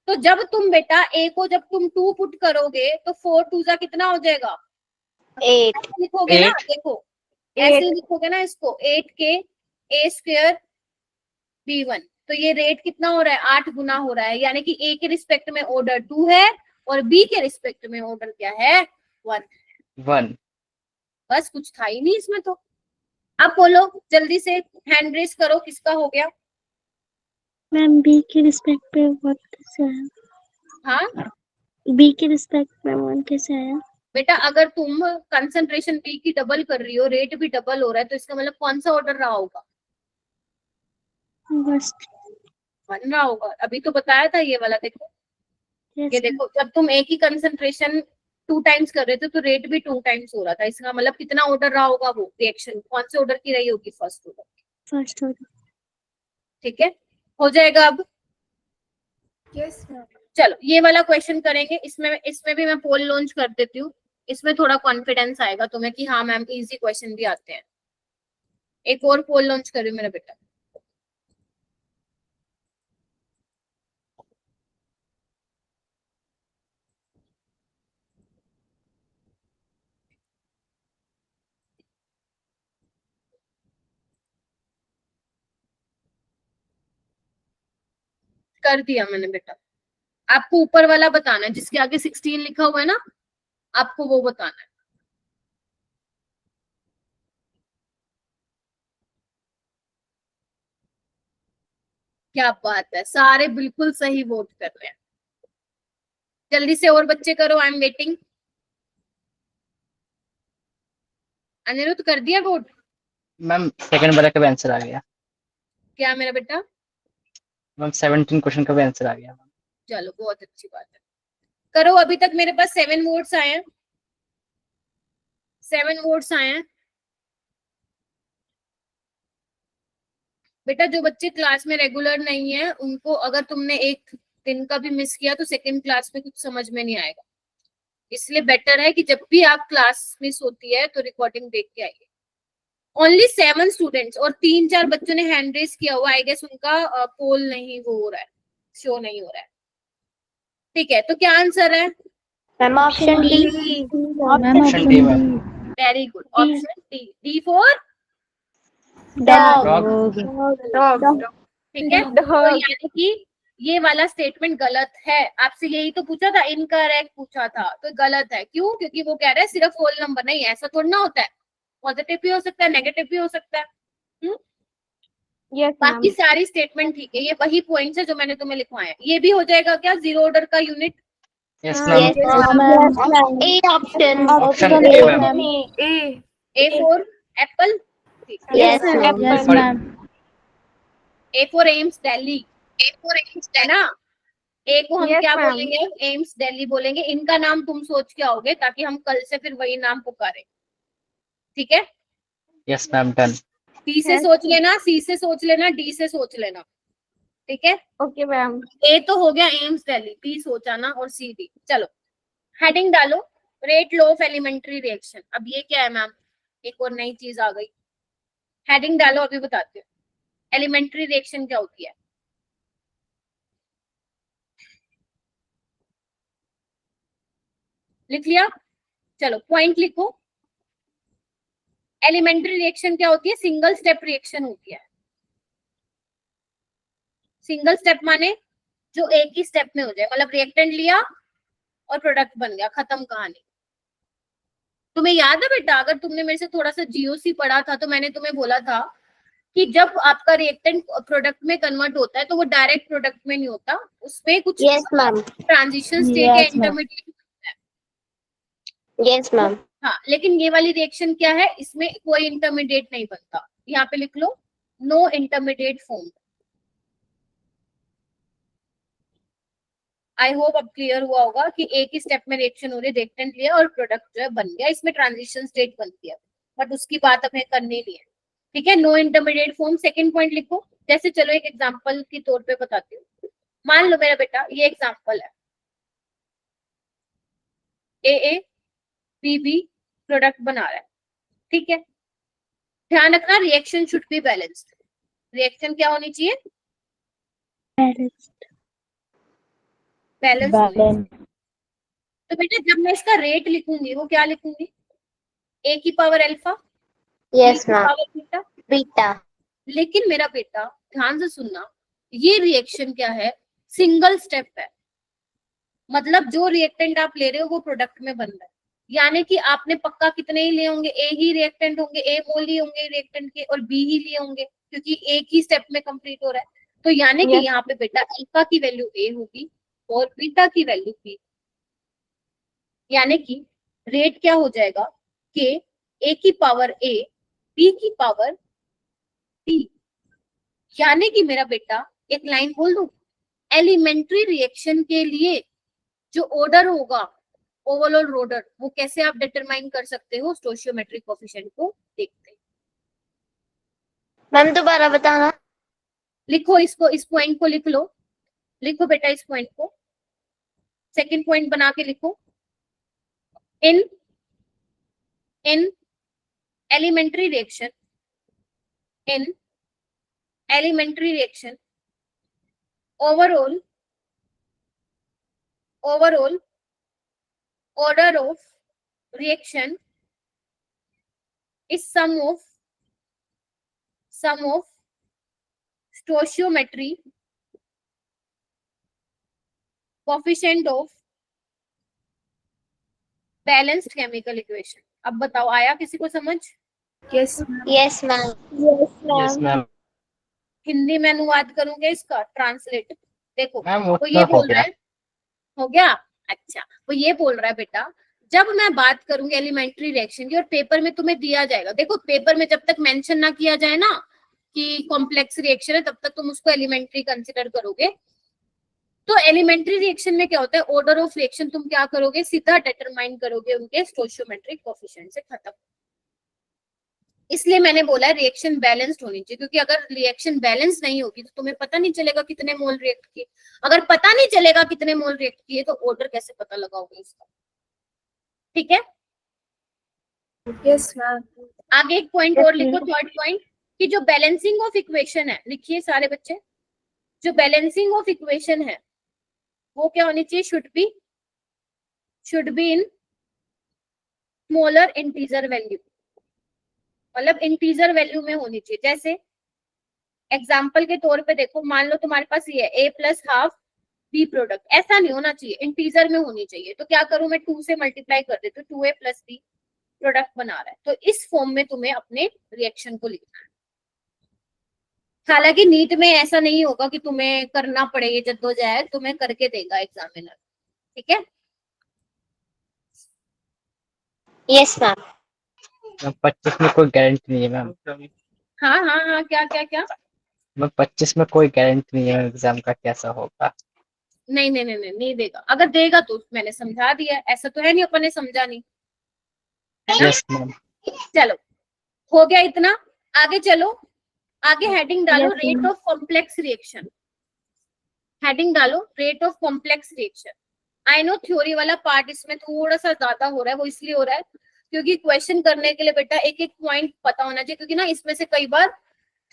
तो जब तुम बेटा ए को जब तुम 2 पुट करोगे तो 4 2 जा कितना हो जाएगा?
8
ऐसे लिखोगे ना,
8
देखो ऐसे लिखोगे ना इसको, 8 के ए स्क्वायर B1। तो ये रेट कितना हो रहा है? 8 गुना हो रहा है, यानी कि ए के रिस्पेक्ट में ऑर्डर 2 है और बी के रिस्पेक्ट में ऑर्डर क्या है? 1।
1।
बस कुछ था ही नहीं इसमें तो। आप बोलो जल्दी से, हैंड रेस करो, किसका हो गया?
मैम बी के रिस्पेक्ट पे 1 कैसे आया?
हाँ
बी के रिस्पेक्ट में 1 कैसे आया?
बेटा, अगर तुम कंसंट्रेशन पी की डबल कर रही हो, रेट भी डबल हो रहा है, तो इसका मतलब कौन सा ऑर्डर रहा होगा?
फर्स्ट।
बन रहा होगा, अभी तो बताया था ये वाला। देखो ये
यस
देखो, जब तुम एक ही कंसंट्रेशन 2 टाइम्स कर रहे थे तो रेट भी 2 टाइम्स हो रहा था। इसका मतलब कितना ऑर्डर रहा होगा? वो रिएक्शन कौन से ऑर्डर की रही होगी? First order.
First order.
ठीक है, हो जाएगा अब।
Yes, ma'am.
चलो ये वाला क्वेश्चन करेंगे। इसमें भी मैं पोल लॉन्च कर देती हूँ, इसमें थोड़ा कॉन्फिडेंस आएगा तुम्हें कि हाँ मैम इजी क्वेश्चन भी आते हैं। एक और पोल लॉन्च करिए मेरा बेटा। कर दिया मैंने बेटा। आपको ऊपर वाला बताना है, जिसके आगे 16 लिखा हुआ है ना, आपको वो बताना है। क्या बात है, सारे बिल्कुल सही वोट कर रहे हैं। जल्दी से और बच्चे करो, आई एम वेटिंग। अनिरुद्ध कर दिया वोट?
मैम सेकंड वाला का भी आंसर आ गया।
क्या मेरा बेटा?
मैम 17 क्वेश्चन का भी आंसर आ गया।
चलो बहुत अच्छी बात है, करो। अभी तक मेरे पास 7 वोट्स आए हैं, 7 वोट्स आए हैं। बेटा जो बच्चे क्लास में रेगुलर नहीं है, उनको अगर तुमने एक दिन का भी मिस किया तो सेकंड क्लास में कुछ समझ में नहीं आएगा। इसलिए बेटर है कि जब भी आप क्लास मिस होती है तो रिकॉर्डिंग देख के आइए। ओनली 7 स्टूडेंट्स और 3-4 बच्चों ने हैंड रेस किया हुआ। आई गेस उनका पोल नहीं वो हो रहा है, शो नहीं हो रहा है। ठीक है, तो क्या आंसर है?
Ma'am option D.
Option D ma'am.
Very good, option D. D for
dog.
Dog.
ठीक है, तो यानी कि ये वाला स्टेटमेंट गलत है। आपसे यही तो पूछा था, इनकरेक्ट पूछा था, तो गलत है। क्यों? क्योंकि वो कह रहा है सिर्फ होल नंबर नहीं, ऐसा थोड़ा ना होता है। पॉजिटिव भी हो सकता है, नेगेटिव भी हो सकता है।
Yes, ma'am.
बाकी सारी स्टेटमेंट ठीक है। ये वही पॉइंट्स है जो मैंने तुम्हें लिखवाए हैं। ये भी हो जाएगा क्या जीरो ऑर्डर का unit?
Yes
Yes,
ma'am.
ma'am. A option.
Option A ma'am.
A.
A for Apple.
Yes, ma'am.
Apple.
Ma'am.
A for AIIMS Delhi. A for AIIMS है ना? ए को हम
Yes,
क्या
ma'am.
बोलेंगे? एम्स दिल्ली बोलेंगे। इनका नाम तुम सोच के आओगे ताकि हम कल से फिर वही नाम पुकारें। ठीक है,
यस मैम डन।
बी से सोच लेना, सी से सोच लेना, डी से सोच लेना। ठीक है,
Okay, ma'am.
ए तो हो गया एम्स दिल्ली, बी सोचा ना, और सी डी। चलो हेडिंग डालो, rate law of elementary reaction. अब ये क्या है मैम? एक और नई चीज आ गई। हेडिंग डालो, अभी बताती हूँ। एलिमेंट्री रिएक्शन क्या होती है? लिख लिया? चलो पॉइंट लिखो। एलिमेंट्री रिएक्शन क्या होती है? सिंगल स्टेप रिएक्शन होती है। सिंगल स्टेप माने जो एक ही स्टेप में हो जाए, मतलब रिएक्टेंट लिया और प्रोडक्ट बन गया, खत्म कहानी। तुम्हें याद है बेटा, अगर तुमने मेरे से थोड़ा सा जीओसी पढ़ा था तो मैंने तुम्हें बोला था कि जब आपका रिएक्टेंट प्रोडक्ट में कन्वर्ट होता है तो वो डायरेक्ट प्रोडक्ट में नहीं होता, उसमें कुछ
Yes, ma'am.
ट्रांजिशन स्टेट या इंटरमीडिएट।
Yes, ma'am.
हाँ, लेकिन ये वाली रिएक्शन क्या है? इसमें कोई इंटरमीडिएट नहीं बनता। यहाँ पे लिख लो, no intermediate form. I hope अब क्लियर हुआ होगा कि एक ही स्टेप में रिएक्शन हो रही है, रिएक्टेंट लिया और प्रोडक्ट जो है बन गया। इसमें ट्रांजिशन स्टेट बनती है, बट उसकी बात हमें करनी नहीं है। ठीक है, no intermediate form. Second point लिखो। जैसे चलो एक एग्जांपल के तौर पे बताती हूँ। मान लो मेरा बेटा ये एग्जांपल है, ए बी बी प्रोडक्ट बना रहा है। ठीक है, ध्यान रखना reaction should be balanced. Reaction क्या होनी चाहिए? बैलेंस। तो बेटा जब मैं इसका रेट लिखूंगी वो क्या लिखूंगी? ए की पावर अल्फा,
Yes,
की
ma'am.
Power beta.
Beta.
लेकिन मेरा बेटा ध्यान से सुनना, ये रिएक्शन क्या है? सिंगल स्टेप है। मतलब जो रिएक्टेंट आप ले रहे हो वो प्रोडक्ट में बन रहा है। यानी कि आपने पक्का कितने ही लिए होंगे, ए ही रिएक्टेंट होंगे, ए मोल ही होंगे रिएक्टेंट के और बी ही लिए होंगे, क्योंकि एक ही स्टेप में कंप्लीट हो रहा है। तो यानी कि
Yes.
यहाँ पे बेटा अल्फा की वैल्यू ए होगी और बीटा की वैल्यू बी, यानी कि रेट क्या हो जाएगा कि ए की पावर ए बी की पावर बी। यानी कि मेरा बेटा एक लाइन बोल दूं, एलिमेंट्री रिएक्शन के लिए जो ऑर्डर होगा ओवरऑल ऑर्डर, वो कैसे आप डिटरमाइन कर सकते हो, स्टोइचियोमेट्रिक कोएफिशिएंट को देखते हैं।
मैम दोबारा बताना।
लिखो इसको, इस पॉइंट को लिख लो, लिखो बेटा इस पॉइंट को, सेकंड पॉइंट बना के लिखो। In elementary reaction, in elementary reaction overall order of reaction is sum of stoichiometry coefficient of balanced chemical equation। अब बताओ आया किसी को समझ?
Yes, ma'am.
Yes ma'am.
Yes ma'am.
Hindi में अनुवाद करूंगे इसका, ट्रांसलेट। देखो
मैम वो
वो
तो
ये
हो
बोल
गया।
रहा है, हो गया? अच्छा, वो ये बोल रहा है बेटा, जब मैं बात करूंगी एलिमेंट्री रिएक्शन की और पेपर में तुम्हें दिया जाएगा, देखो पेपर में जब तक मेंशन ना किया जाए ना कि कॉम्प्लेक्स रिएक्शन है, तब तक तुम उसको एलिमेंट्री कंसीडर करोगे। तो एलिमेंट्री रिएक्शन में क्या होता है, ऑर्डर ऑफ रिएक्शन तुम क्या करोगे, सीधा डिटरमाइन करोगे उनके स्टोइचियोमेट्रिक कोएफिशिएंट से खत्म। इसलिए मैंने बोला रिएक्शन बैलेंस्ड होनी चाहिए, क्योंकि अगर रिएक्शन बैलेंस नहीं होगी तो तुम्हें पता नहीं चलेगा कितने मोल रिएक्ट किए। अगर पता नहीं चलेगा कितने मोल रिएक्ट किए तो ऑर्डर कैसे पता लगाओगे उसका? ठीक है,
Yes, ma'am.
आगे एक पॉइंट और लिखो, थर्ड पॉइंट, कि जो बैलेंसिंग ऑफ इक्वेशन है, लिखिए सारे बच्चे, जो बैलेंसिंग ऑफ इक्वेशन है वो क्या होनी चाहिए, should be in smaller integer value, मतलब इंटीजर वैल्यू में होनी चाहिए। जैसे एग्जाम्पल के तौर पे देखो, मान लो तुम्हारे पास ये है a plus half B product, ऐसा नहीं होना चाहिए, इंटीजर में होनी चाहिए। तो क्या करूं मैं, 2 से मल्टीप्लाई कर देती हूँ, 2a प्लस बी प्रोडक्ट बना रहा है। तो इस फॉर्म में तुम्हें अपने रिएक्शन को लिखना है। हालांकि नीट में ऐसा नहीं होगा कि तुम्हें करना पड़े, ये जद्दोजहद तुम्हें करके देगा एग्जामिनर, ठीक है?
Yes ma'am.
25 में कोई गारंटी नहीं है मैम।
हाँ हाँ हाँ, क्या क्या क्या?
मैम 25 में कोई गारंटी नहीं है एग्जाम का कैसा होगा।
नहीं नहीं नहीं नहीं, नहीं देगा। अगर देगा तो मैंने समझा दिया, ऐसा तो है नहीं अपन ने समझा नहीं, है ना?
Yes ma'am.
चलो हो गया इतना, आगे चलो, आगे हेडिंग डालो
Yes,
rate of complex reaction, heading डालो rate of complex reaction. I know theory वाला पार्ट इसमें थोड़ा सा ज्यादा हो रहा है, वो इसलिए हो रहा है क्योंकि क्वेश्चन करने के लिए बेटा एक एक पॉइंट पता होना चाहिए, क्योंकि ना इसमें से कई बार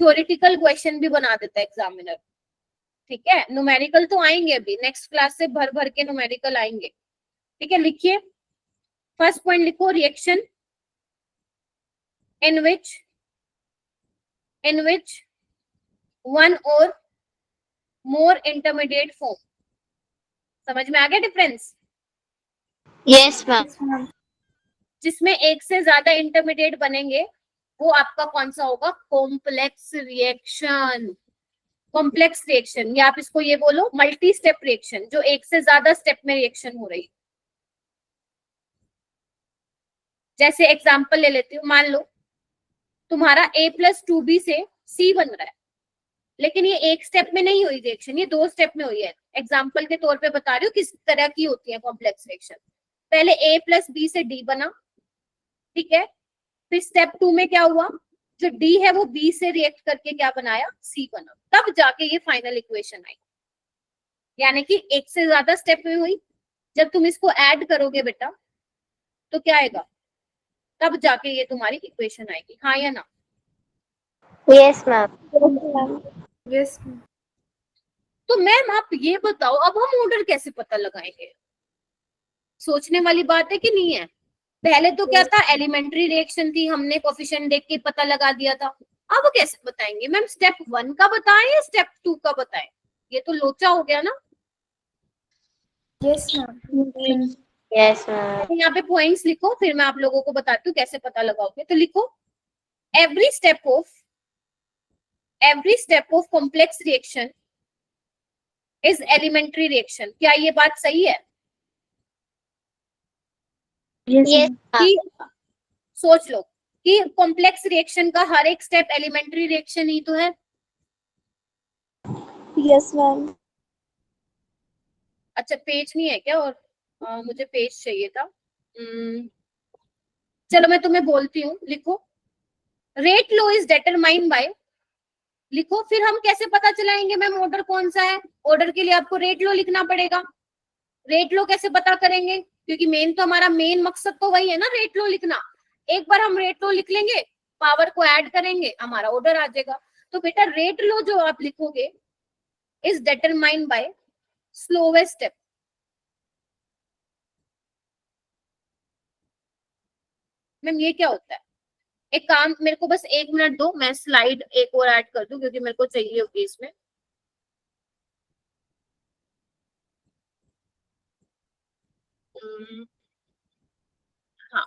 थ्योरेटिकल क्वेश्चन भी बना देता है एग्जामिनर, ठीक है? न्यूमेरिकल तो आएंगे अभी, नेक्स्ट क्लास से भर भर के न्यूमेरिकल आएंगे, ठीक है? लिखिए फर्स्ट पॉइंट, लिखो reaction in which one or more intermediate form। समझ में आ गया difference?
Yes ma'am.
Yes, ma'am.
जिसमें एक से ज्यादा इंटरमीडिएट बनेंगे वो आपका कौन सा होगा, कॉम्प्लेक्स रिएक्शन। कॉम्प्लेक्स रिएक्शन या आप इसको ये बोलो मल्टी स्टेप रिएक्शन, जो एक से ज्यादा स्टेप में रिएक्शन हो रही। जैसे एग्जांपल ले लेती हूँ, मान लो तुम्हारा a प्लस 2b से c बन रहा है, लेकिन ये एक स्टेप में नहीं हुई रिएक्शन, ये 2 स्टेप में हुई है। एग्जांपल के तौर पे बता रही हूँ किस तरह की होती है कॉम्प्लेक्स रिएक्शन। पहले a प्लस b से d बना, ठीक है? फिर स्टेप 2 में क्या हुआ, जो d है वो b से रिएक्ट करके क्या बनाया, c बना, तब जाके ये फाइनल इक्वेशन आई। यानी कि एक से ज्यादा स्टेप में हुई। जब तुम इसको ऐड करोगे बेटा तो क्या आएगा, तब जाके ये तुम्हारी इक्वेशन आएगी, हाँ या ना?
Yes ma'am.
Yes, ma'am.
तो मैम आप ये बताओ अब हम ऑर्डर कैसे पता लगाएंगे? सोचने वाली बात है कि नहीं है? पहले तो क्या था, एलिमेंट्री रिएक्शन थी, हमने कोएफिशिएंट देख के पता लगा दिया था। अब कैसे बताएंगे मैम, स्टेप 1 का बताएं या स्टेप 2 का बताएं? ये तो लोचा हो गया ना।
Yes, ma'am.
Yes ma'am.
यहाँ पे पॉइंट्स लिखो, फिर मैं आप लोगों को बताती हूँ कैसे पता लगाओगे। तो लिखो every step of complex reaction is elementary reaction. क्या ये बात सही है?
Yes,
yes
ma'am.
कि सोच लो कि कॉम्प्लेक्स रिएक्शन का हर एक स्टेप एलिमेंट्री रिएक्शन ही तो है।
Yes, ma'am.
अच्छा पेज नहीं है क्या? और मुझे पेज चाहिए था। चलो मैं तुम्हें बोलती हूँ, लिखो rate law is determined by, लिखो फिर हम कैसे पता चलाएंगे मैम ऑर्डर कौन सा है। ऑर्डर के लिए आपको रेट लो लिखना पड़ेगा। रेट लो कैसे पता करेंगे? क्योंकि मेन तो हमारा मेन मकसद तो वही है ना, रेट लो लिखना। एक बार हम रेट लो लिख लेंगे, पावर को ऐड करेंगे, हमारा ऑर्डर आ जाएगा। तो बेटा रेट लो जो आप लिखोगे is determined by slowest step. Ma'am ये क्या होता है? एक काम, मेरे को बस 1 मिनट दो, मैं स्लाइड एक और ऐड कर दूं क्योंकि मेरे को चाहिए होगी इसमें। हाँ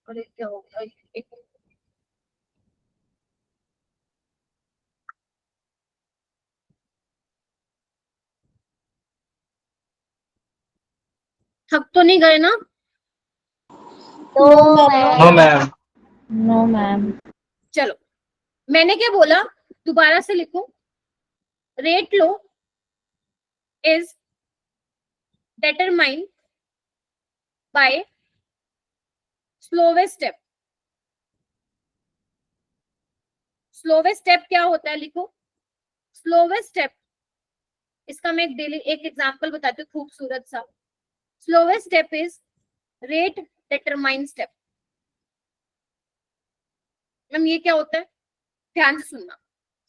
अरे क्या हो गया, एक थक तो नहीं गए ना?
No
No, ma'am.
No
ma'am.
Ma'am.
No, ma'am.
चलो मैंने क्या बोला, दोबारा से लिखो rate law is determined by slowest step। Slowest step क्या होता है? लिखो स्लोवेस्ट स्टेप, इसका मैं एक एग्जांपल बताती हूँ खूबसूरत सा। Slowest step is rate determine step. Ma'am ये क्या होता है? ध्यान से सुनना,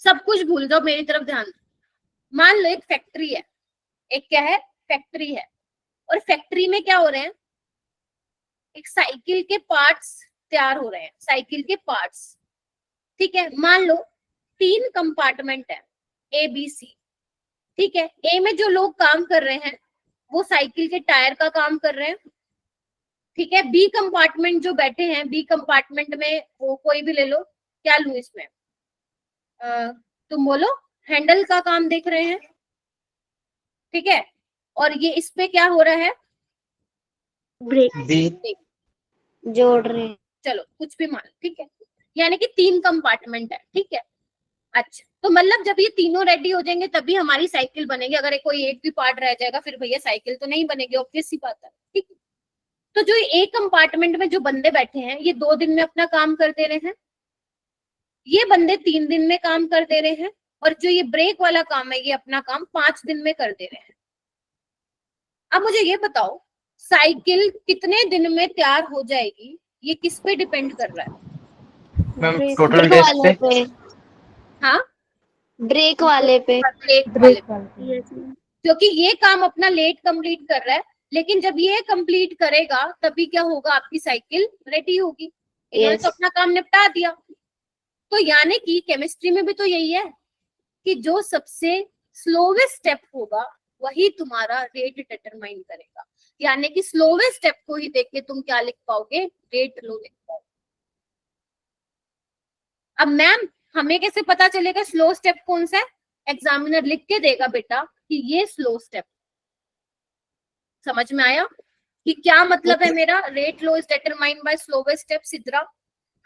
सब कुछ भूल जाओ, मेरी तरफ ध्यान दो। मान लो एक फैक्ट्री है, एक क्या है? फैक्ट्री है। और फैक्ट्री में क्या हो रहे हैं? एक साइकिल के पार्ट्स तैयार हो रहे हैं, साइकिल के पार्ट्स। ठीक है, मान लो 3 कंपार्टमेंट है ए बी सी। ठीक है, ए में जो लोग काम कर रहे हैं वो साइकिल के टायर का काम कर रहे हैं। ठीक है, बी कंपार्टमेंट जो बैठे हैं, बी कंपार्टमेंट में वो कोई भी ले लो, क्या लू इसमें? तुम बोलो, हैंडल का काम देख रहे हैं। ठीक है, और ये इस पे क्या हो रहा है?
Break.
बी।
जोड़ रहे हैं।
चलो कुछ भी मान, ठीक है, यानी कि 3 कंपार्टमेंट है। ठीक है, अच्छा तो मतलब जब ये तीनों रेडी हो जाएंगे तभी हमारी साइकिल बनेगी। अगर कोई एक भी पार्ट रह जाएगा फिर भैया साइकिल तो नहीं बनेगी, ऑब्वियस सी बात है। ठीक है, तो जो एक कंपार्टमेंट में जो बंदे बैठे हैं ये 2 दिन में अपना काम कर दे रहे हैं, ये बंदे 3 दिन में काम कर दे रहे हैं, और जो ये ब्रेक वाला काम है ये अपना काम 5 दिन में कर दे रहे हैं। अब मुझे ये बताओ साइकिल कितने दिन में तैयार हो जाएगी, ये किस पे डिपेंड कर रहा है?
Ma'am
Break.
Total
break
days
वाले
पे।
पे।
हाँ
ब्रेक वाले पे।
ब्रेक वाले,
Break. वाले।
Yes, ma'am.
क्योंकि ये काम अपना लेट कंप्लीट कर रहा है, लेकिन जब ये कंप्लीट करेगा तभी क्या होगा? आपकी साइकिल रेडी होगी। इन्होंने तो
यस।
अपना काम निपटा दिया। तो यानी कि केमिस्ट्री में भी तो यही है कि जो सबसे स्लोवेस्ट स्टेप होगा वही तुम्हारा रेट डिटरमाइन करेगा। यानी कि स्लोवेस्ट स्टेप को ही देख के तुम क्या लिख पाओगे? रेट लो लिख पाओगे। अब मैम हमें कैसे पता चलेगा स्लो स्टेप कौन सा है? एग्जामिनर लिख के देगा बेटा कि ये स्लो स्टेप। समझ में आया कि क्या मतलब है मेरा? Rate law is determined by slowest step. Sidra,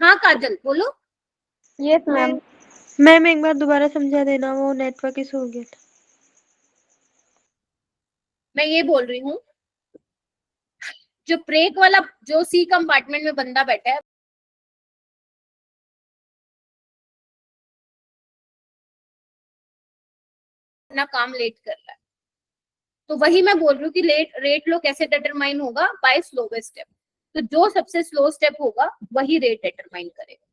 हाँ काजल बोलो।
Yes, ma'am.
मैम एक बार दोबारा समझा देना, वो नेटवर्क इशू हो गया था।
मैं ये बोल रही हूँ जो ब्रेक वाला, जो सी कंपार्टमेंट में बंदा बैठा है अपना काम लेट कर रहा है, तो वही मैं बोल रही हूँ कि रेट लो कैसे डिटरमाइन होगा? By slowest step. तो जो सबसे स्लो स्टेप होगा वही रेट डिटरमाइन करेगा।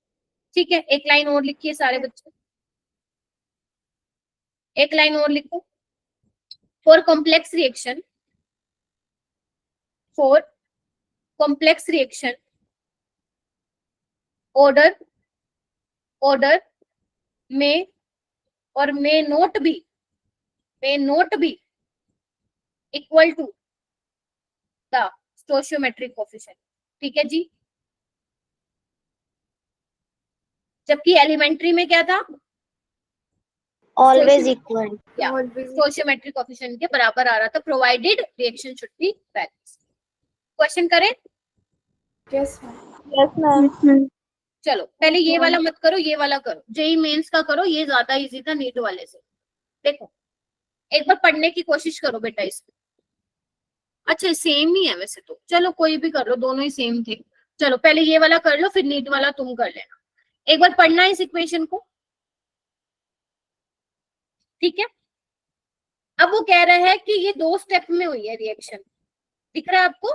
ठीक है, एक लाइन और लिखिए सारे बच्चे, एक लाइन और लिखो। For complex reaction, for complex reaction order में और may not be equal to the stoichiometric coefficient. ठीक है जी। जबकि एलिमेंट्री में क्या था,
ऑलवेज इक्वल।
स्टोइचियोमेट्रिक कोएफिशिएंट के बराबर आ रहा था, provided reaction should be balanced. Question करें?
Yes,
Yes, ma'am.
Yes, ma'am.
चलो पहले ये वाला मत करो, ये वाला करो, जेई मेंस का करो, ये ज्यादा इजी था नीट वाले से। देखो एक बार पढ़ने की कोशिश करो बेटा इसको। अच्छा सेम ही है वैसे तो, चलो कोई भी कर लो, दोनों ही सेम थे। चलो पहले ये वाला कर लो, फिर नीट वाला तुम कर लेना। एक बार पढ़ना है इस इक्वेशन को, ठीक है। अब वो कह रहा है कि ये 2 स्टेप में हुई है रिएक्शन, दिख रहा है आपको?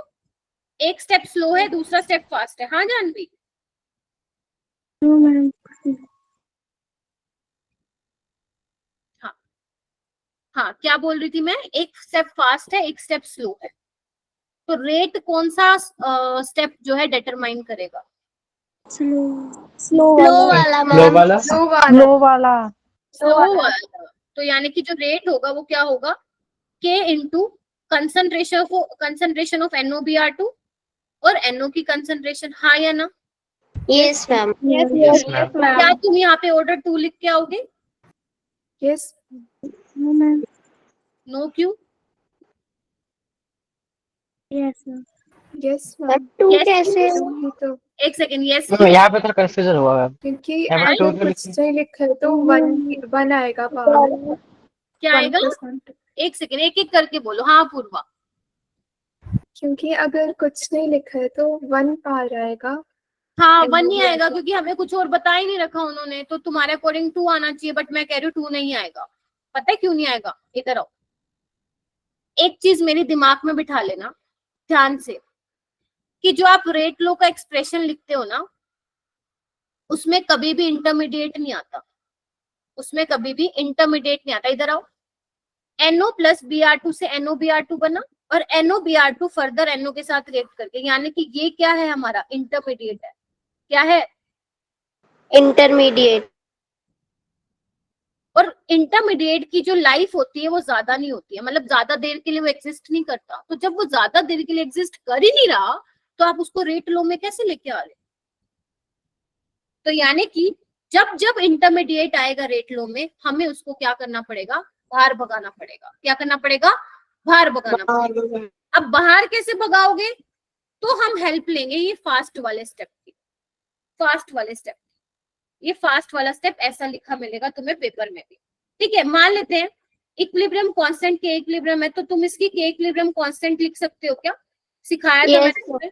एक स्टेप स्लो है, दूसरा स्टेप फास्ट है। हाँ जानवी?
No, ma'am.
हाँ क्या बोल रही थी मैं, एक स्टेप फास्ट है, एक स्टेप स्लो है। तो रेट कौन सा स्टेप जो है डिटरमाइन करेगा?
Slow.
स्लो वाला
लो
मैम।
वाला।
Low वाला.
स्लो वाला। तो यानी कि जो रेट होगा वो क्या होगा, K into concentration of NOBr2 और NO की कंसंट्रेशन। हाँ या ना?
Yes ma'am.
Yes ma'am.
क्या तुम यहाँ पे ऑर्डर 2 लिख के आओगे?
yes,
No, ma'am.
नो क्यों?
Yes, ma'am.
yes, ma'am.
टू
Yes,
कैसे?
ये तो
एक सेकेंड, यस
यहाँ पे तो कंफ्यूजन हुआ मैम।
क्योंकि
यहाँ पे
अगर
2 क्यों
कुछ
लिखी?
नहीं लिखा है तो वन आएगा पावर।
क्या आएगा?
1+1।
एक सेकेंड, एक एक करके बोलो। हाँ पूर्वा।
क्योंकि अगर कुछ नहीं लिखा है तो 1 पावर आएगा।
हाँ
NO
1 नहीं
भी
आएगा
आएगा।
क्योंकि हमें कुछ और बता ही नहीं रखा उन्होंने, तो तुम्हारे अकॉर्डिंग 2 आना चाहिए, बट मैं कह रही हूँ 2 नहीं आएगा। पता है क्यों नहीं आएगा? इधर आओ, एक चीज मेरे दिमाग में बिठा लेना ध्यान से, कि जो आप रेट लो का एक्सप्रेशन लिखते हो ना, उसमें कभी भी इंटरमीडिएट नहीं आता, उसमें कभी भी इंटरमीडिएट नहीं आता। इधर आओ, NO प्लस Br2 से NOBr2 बना और NOBr2 फर्दर NO के साथ रिएक्ट करके, यानी कि ये क्या है हमारा, इंटरमीडिएट है। क्या है?
इंटरमीडिएट।
और इंटरमीडिएट की जो लाइफ होती है वो ज्यादा नहीं होती है, मतलब ज्यादा देर के लिए वो एग्जिस्ट नहीं करता। तो जब वो ज्यादा देर के लिए एग्जिस्ट कर ही नहीं रहा, तो आप उसको रेट लो में कैसे लेके आ रहे? तो यानी कि जब जब इंटरमीडिएट आएगा रेट लो में, हमें उसको क्या करना पड़ेगा, बाहर भगाना पड़ेगा। क्या करना पड़ेगा? बाहर भगाना पड़ेगा। अब बाहर कैसे भगाओगे? तो हम हेल्प लेंगे ये फास्ट वाले स्टेप की। फास्ट वाले स्टेप, ये फास्ट वाला स्टेप ऐसा लिखा मिलेगा तुम्हें पेपर में भी। ठीक है, मान लेते हैं इक्विलिब्रियम कांस्टेंट के इक्विलिब्रियम है, तो तुम इसकी के इक्विलिब्रियम कांस्टेंट लिख सकते हो क्या? सिखाया था मैंने तुम्हें।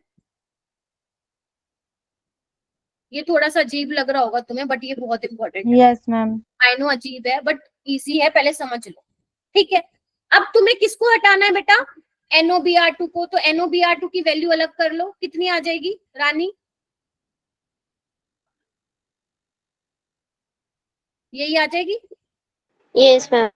ये थोड़ा सा अजीब लग रहा होगा तुम्हें, बट ये बहुत इंपॉर्टेंट है।
Yes, ma'am.
आई नो अजीब है बट इजी है, पहले समझ लो। ठीक है, अब तुम्हें किसको हटाना है बेटा? NOBr2 को। तो NOBr2 की वैल्यू अलग कर लो, कितनी आ जाएगी रानी? यही आ जाएगी।
Yes ma'am.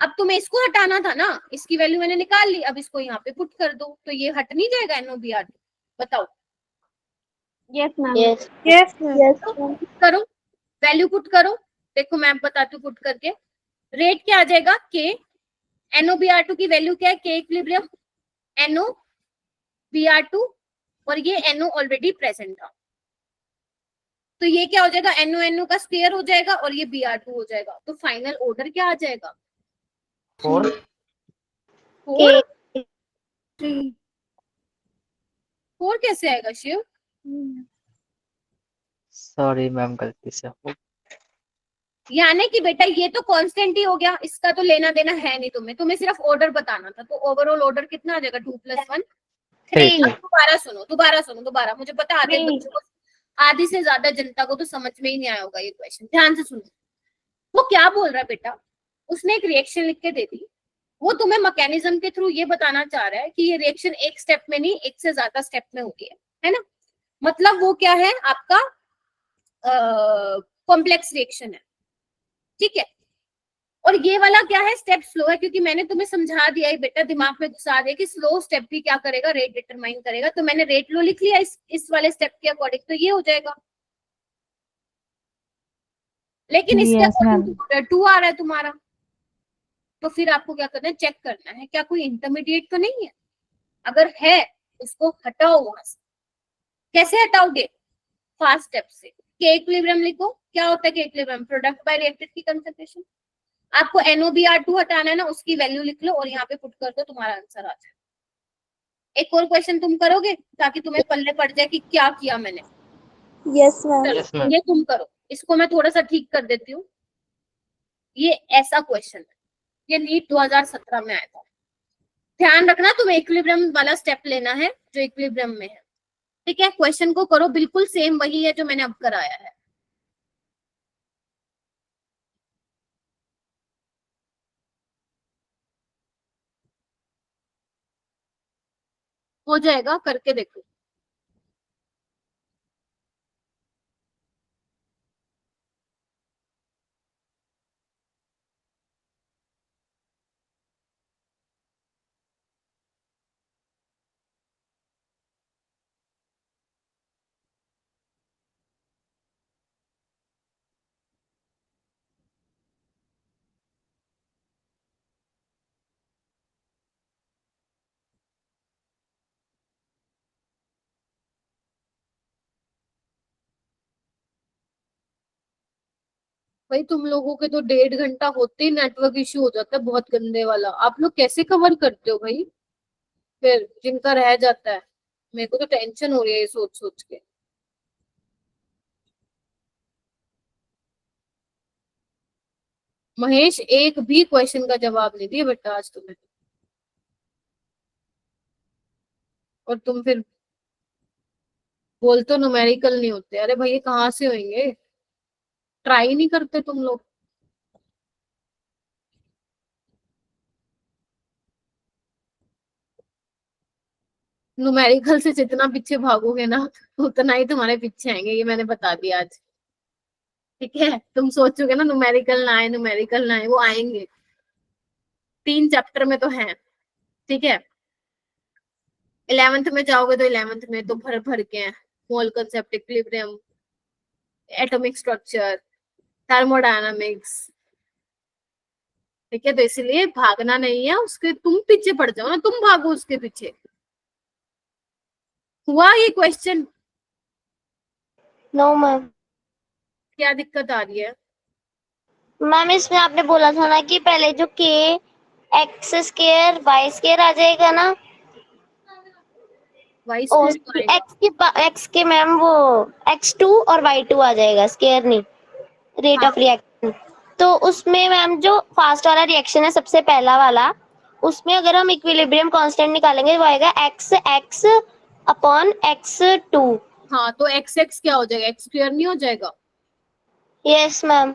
अब तुम्हें इसको हटाना था ना, इसकी वैल्यू मैंने निकाल ली, अब इसको यहाँ पे पुट कर दो, तो ये हट नहीं जाएगा NOBr2? बताओ।
Yes, ma'am.
Yes.
Yes, ma'am.
Put करो, वैल्यू पुट करो। देखो मैं बताती हूँ पुट करके। रेट क्या आ जाएगा? K, NOBr2 की वैल्यू क्या है? K इक्विलिब्रियम NOBr2, और ये NO ऑलरेडी प्रेजेंट था, तो ये क्या हो जाएगा? NO का स्क्वायर हो जाएगा और ये Br2 हो जाएगा। तो फाइनल ऑर्डर क्या आ जाएगा?
4।
4।
3।
4 कैसे आएगा शिव?
सॉरी मैम, गलती से हो।
यानी कि बेटा ये तो कांस्टेंट ही हो गया, इसका तो लेना देना है नहीं तुम्हें, तुम्हें सिर्फ ऑर्डर बताना था। तो ओवरऑल ऑर्डर कितना आ जाएगा? 2 + 1 3। अब दोबारा सुनो, दोबारा मुझे पता है आधे बच्चों को, आधी से ज्यादा जनता को तो समझ में ही नहीं आया होगा ये क्वेश्चन। ध्यान से सुनो, वो क्या बोल रहा है बेटा, उसने एक रिएक्शन लिख के दे दी, वो तुम्हें मैकेनिज्म के थ्रू ये बताना चाह रहा है कि ये रिएक्शन एक स्टेप में नहीं, एक से ज्यादा स्टेप में होती है ना। मतलब वो क्या है आपका, कॉम्प्लेक्स रिएक्शन है। ठीक है, और ये वाला क्या है? स्टेप स्लो है, क्योंकि मैंने तुम्हें समझा दिया है बेटा, दिमाग में घुसा दिया कि स्लो स्टेप भी क्या करेगा, रेट डिटरमाइन करेगा। तो मैंने रेट लो लिख लिया इस वाले स्टेप के अकॉर्डिंग, तो ये हो जाएगा। लेकिन इसके
Yes, ma'am.
अकॉर्डिंग 2 आ रहा है तुम्हारा, तो फिर आपको क्या करना है, चेक करना है क्या कोई इंटरमीडिएट तो नहीं है। अगर है उसको हटाओ वहां से। कैसे हटाओगे? फास्ट स्टेप से। के इक्विलिब्रियम लिखो। क्या होता है के इक्विलिब्रियम? प्रोडक्ट बाय रिएक्टेड की कंसंट्रेशन। आपको NOBr2 हटाना है ना, उसकी वैल्यू लिख लो और यहाँ पे पुट कर दो, तुम्हारा आंसर आ जाए। एक और क्वेश्चन तुम करोगे ताकि तुम्हें पल्ले पड़ जाए कि क्या किया मैंने।
Yes, ma'am.
चलो
Yes, ma'am.
ये तुम करो, इसको मैं थोड़ा सा ठीक कर देती हूँ। ये ऐसा क्वेश्चन है, ये नीट 2017 में आया था। ध्यान रखना तुम्हें इक्विलिब्रियम वाला स्टेप लेना है जो इक्विलिब्रियम में है, ठीक है। क्वेश्चन को करो, बिल्कुल सेम वही है जो मैंने अब कराया है। हो जाएगा, करके देखो। भाई तुम लोगों के तो 1.5 घंटा होते ही नेटवर्क इश्यू हो जाता है, बहुत गंदे वाला। आप लोग कैसे कवर करते हो भाई? फिर जिनका रह जाता है, मेरे को तो टेंशन हो रही है ये सोच सोच के। महेश एक भी क्वेश्चन का जवाब नहीं दिया बेटा आज तुम्हें, और तुम फिर बोल तो न्यूमेरिकल नहीं होते। अरे भाई ये कहाँ से होंगे? ट्राई नहीं करते तुम लोग। न्यूमेरिकल से जितना पीछे भागोगे ना उतना ही तुम्हारे पीछे आएंगे, ये मैंने बता दिया आज, ठीक है। तुम सोचोगे ना न्यूमेरिकल ना आए, न्यूमेरिकल ना आए, वो आएंगे। 3 चैप्टर में तो है, ठीक है। 11th में जाओगे तो 11th में तो भर भर के हैं। मोल concept, equilibrium, atomic structure, thermodynamics, ठीक है। तो इसलिए भागना नहीं है उसके, तुम पीछे पड़ जाओ ना, तुम भागो उसके पीछे। हुआ ये क्वेश्चन?
No ma'am.
क्या दिक्कत आ रही है?
मैम इसमें आपने बोला था ना कि पहले जो के एक्स स्केयर वाई स्केयर आ जाएगा ना,
वाई
ओ
स्क्वायर
एक्स के मैम वो x2 और y2 आ जाएगा, स्केयर नहीं, रेट
हाँ।
Of reaction. तो उसमें मैम जो फास्ट वाला रिएक्शन है सबसे पहला वाला, उसमें अगर हम इक्विलिब्रियम कांस्टेंट निकालेंगे वो आएगा एक्स एक्स अपॉन x2।
हाँ तो एक्स एक्स क्या हो जाएगा? एक्स स्क्वायर नहीं हो जाएगा?
Yes ma'am.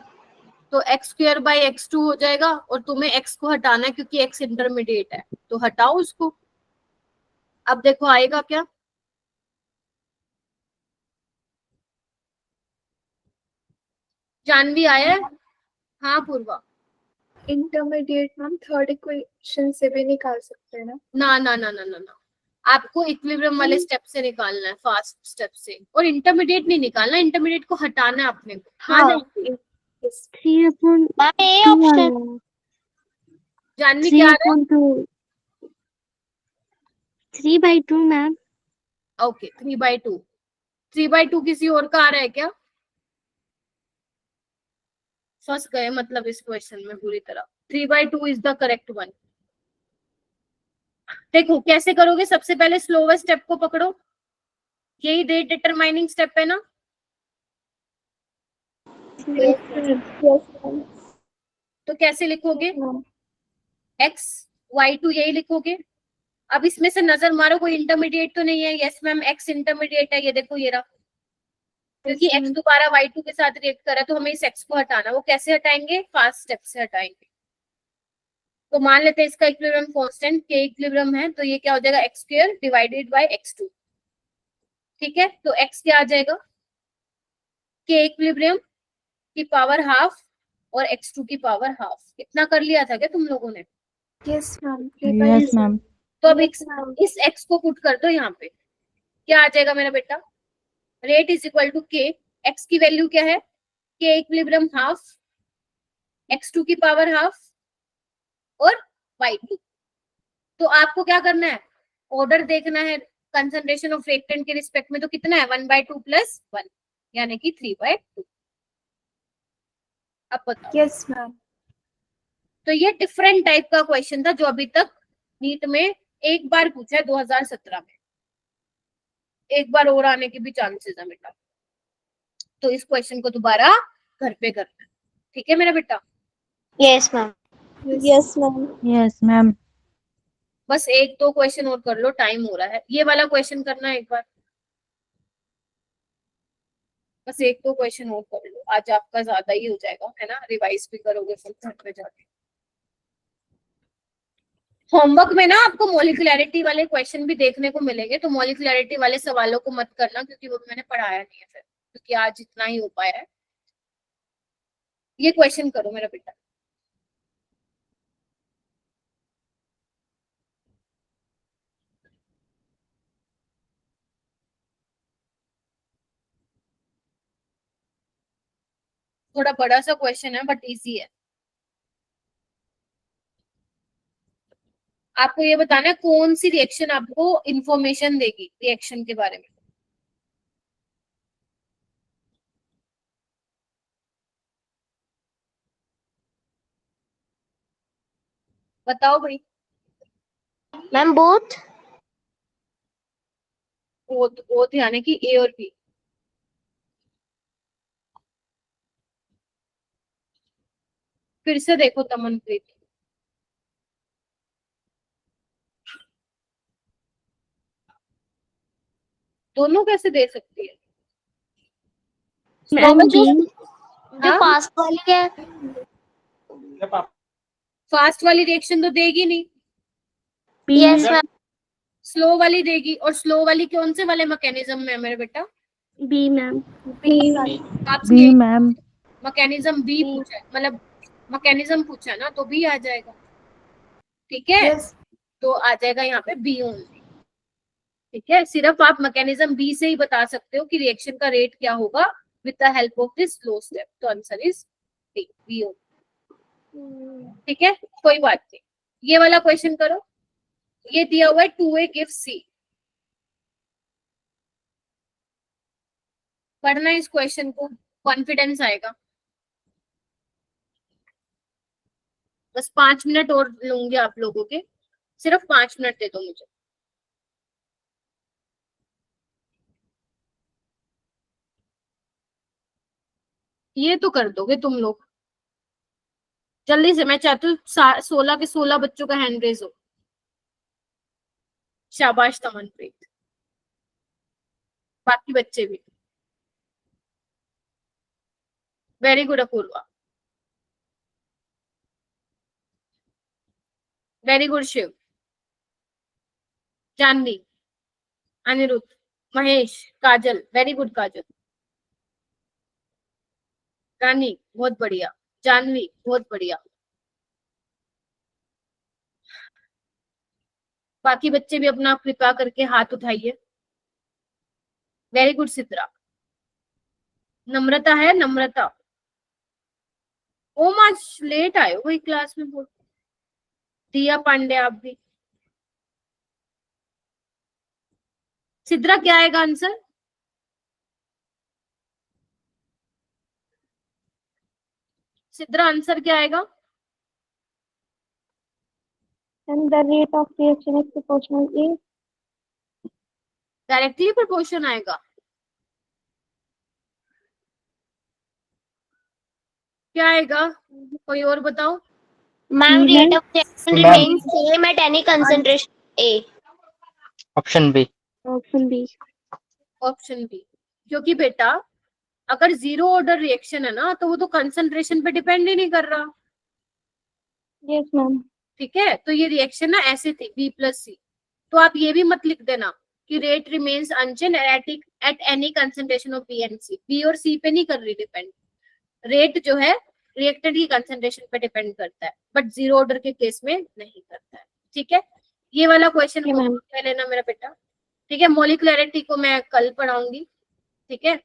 तो एक्स स्क्वायर बाई x2 हो जाएगा, और तुम्हें x को हटाना है क्योंकि x इंटरमीडिएट है, तो हटाओ उसको। अब देखो आएगा क्या? जानवी आया है? हाँ पूर्वा।
इंटरमीडिएट मैम थर्ड इक्वेशन से भी निकाल सकते हैं ना?
ना ना ना ना ना ना, आपको इक्विलिब्रियम वाले स्टेप से निकालना है, फास्ट स्टेप से। और इंटरमीडिएट नहीं निकालना, इंटरमीडिएट को हटाना है अपने को।
हाँ।
जाएंगे?
3/2
मैम ये ऑप्शन
जानवी क्या आ रहा है?
3/2 3/2 मैम।
ओके 3/2। 3/2 किसी और का आ रहा है क्या? फंस गए मतलब इस क्वेश्चन में पूरी तरह। 3/2 इज द करेक्ट वन। देखो कैसे करोगे, सबसे पहले स्लोवेस्ट स्टेप को पकड़ो, यही रेट डिटरमाइनिंग स्टेप है ना। तो कैसे लिखोगे? x y2 यही लिखोगे। अब इसमें से नजर मारो कोई इंटरमीडिएट तो नहीं है। यस मैम x इंटरमीडिएट है, ये देखो ये रहा, क्योंकि x दोबारा y2 के साथ रिएक्ट कर रहा है, तो हमें इस x को हटाना। वो कैसे हटाएंगे? फास्ट स्टेप से हटाएंगे। तो मान लेते हैं इसका इक्विलिब्रियम कांस्टेंट k इक्विलिब्रियम है, तो ये क्या हो जाएगा? x square divided by x2, ठीक है। तो x क्या आ जाएगा? k इक्विलिब्रियम की पावर हाफ और x2 की पावर हाफ। इतना कर लिया था क्या तुम लोगों ने?
Yes ma'am.
Yes, ma'am.
तो अब इस x को पुट कर दो यहाँ पे। क्या आ जाएगा मेरा बेटा? Rate is equal to k। x की वैल्यू क्या है? के इक्विलिब्रियम हाफ, x2 की पावर हाफ और y2। तो आपको क्या करना है, ऑर्डर देखना है कंसंट्रेशन ऑफ रिएक्टेंट के रिस्पेक्ट में, तो कितना है 1/2 + 1 यानी कि 3/2। अब बताओ।
Yes ma'am.
तो ये डिफरेंट टाइप का क्वेश्चन था जो अभी तक नीट में एक बार पूछा है 2017 में, एक बार और आने के भी चांसेस है बेटा। तो इस क्वेश्चन को दोबारा घर पे करना है, ठीक है मेरा बेटा।
Yes ma'am.
Yes ma'am.
Yes, ma'am.
बस एक दो क्वेश्चन और कर लो, टाइम हो रहा है। ये वाला क्वेश्चन करना है एक बार, बस एक दो क्वेश्चन और कर लो, आज आपका ज्यादा ही हो जाएगा है ना, रिवाइज भी करोगे फिर घर पे जाके। होमवर्क में ना आपको मॉलिक्युलैरिटी वाले क्वेश्चन भी देखने को मिलेंगे, तो मॉलिक्युलैरिटी वाले सवालों को मत करना क्योंकि वो मैंने पढ़ाया नहीं है फिर, क्योंकि आज इतना ही हो पाया है। ये क्वेश्चन करो मेरा बेटा। थोड़ा बड़ा सा क्वेश्चन है बट इजी है। आपको ये बताना है कौन सी रिएक्शन आपको इंफॉर्मेशन देगी रिएक्शन के बारे में। बताओ भाई।
Ma'am both.
बोथ यानी कि ए और बी। फिर से देखो तमनप्रीत, दोनों कैसे दे सकती है?
Ma'am, B.
जो
हाँ?
फास्ट वाली है।
फास्ट वाली रिएक्शन तो देगी नहीं,
B.
Yes ma'am.
स्लो वाली देगी। और स्लो वाली कौन से वाले मैकेनिज्म में है मेरे बेटा?
B, ma'am.
आपसे
B, ma'am.
मैकेनिज्म बी पूछा है, मतलब मैकेनिज्म पूछा है ना, तो बी आ जाएगा, ठीक है।
यस
तो आ जाएगा यहाँ पे बी ओनली, ठीक है। सिर्फ आप मैकेनिज्म बी से ही बता सकते हो कि रिएक्शन का रेट क्या होगा with the help of this slow step. तो answer is B, B only, ठीक है। कोई बात नहीं, ये वाला क्वेश्चन करो। ये दिया हुआ है 2A gives C। पढ़ना इस क्वेश्चन को, कॉन्फिडेंस आएगा। बस 5 मिनट और लूंगी आप लोगों के, सिर्फ 5 मिनट दे दो मुझे। ये तो कर दोगे तुम लोग जल्दी से। मैं चाहती हूँ 16 के 16 बच्चों का हैंड रेज हो। शाबाश तमनप्रीत, बाकी बच्चे भी। Very good Apoorva, very good Shiv, Janvi, Anirudh, Mahesh, Kajal, very good Kajal, Rani बहुत बढ़िया, जानवी बहुत बढ़िया। बाकी बच्चे भी अपना कृपा करके हाथ उठाइए। Very good Sidra. नम्रता है, नम्रता। ओम आज लेट आए हो वही क्लास में बोल। दिया पांडे आप भी। सिद्रा क्या आएगा आंसर? सिद्रा आंसर क्या आएगा?
And the rate of reaction is proportional A.
Directly proportion आएगा। क्या आएगा? कोई और बताओ।
Ma'am
C,
rate
ma'am.
Of reaction
Ma'am.
Remains same at any concentration A.
Option B.
Option B.
Option B, क्योंकि बेटा अगर जीरो ऑर्डर रिएक्शन है ना तो वो तो कंसंट्रेशन पे डिपेंड ही नहीं कर रहा,
Yes, ma'am.
ठीक है। तो ये रिएक्शन ना ऐसे थी B + C। तो आप ये भी मत लिख देना कि rate remains unchanged at any concentration of B and C. B और सी पे नहीं कर रही डिपेंड, रेट जो है रिएक्टेंट की कंसंट्रेशन पे डिपेंड करता है, बट जीरो ऑर्डर के केस में नहीं करता है, ठीक है। ये वाला क्वेश्चन
Okay, ma'am.
ले लेना मेरा बेटा, ठीक है। मॉलिक्युलैरिटी को मैं कल पढ़ाऊंगी, ठीक है।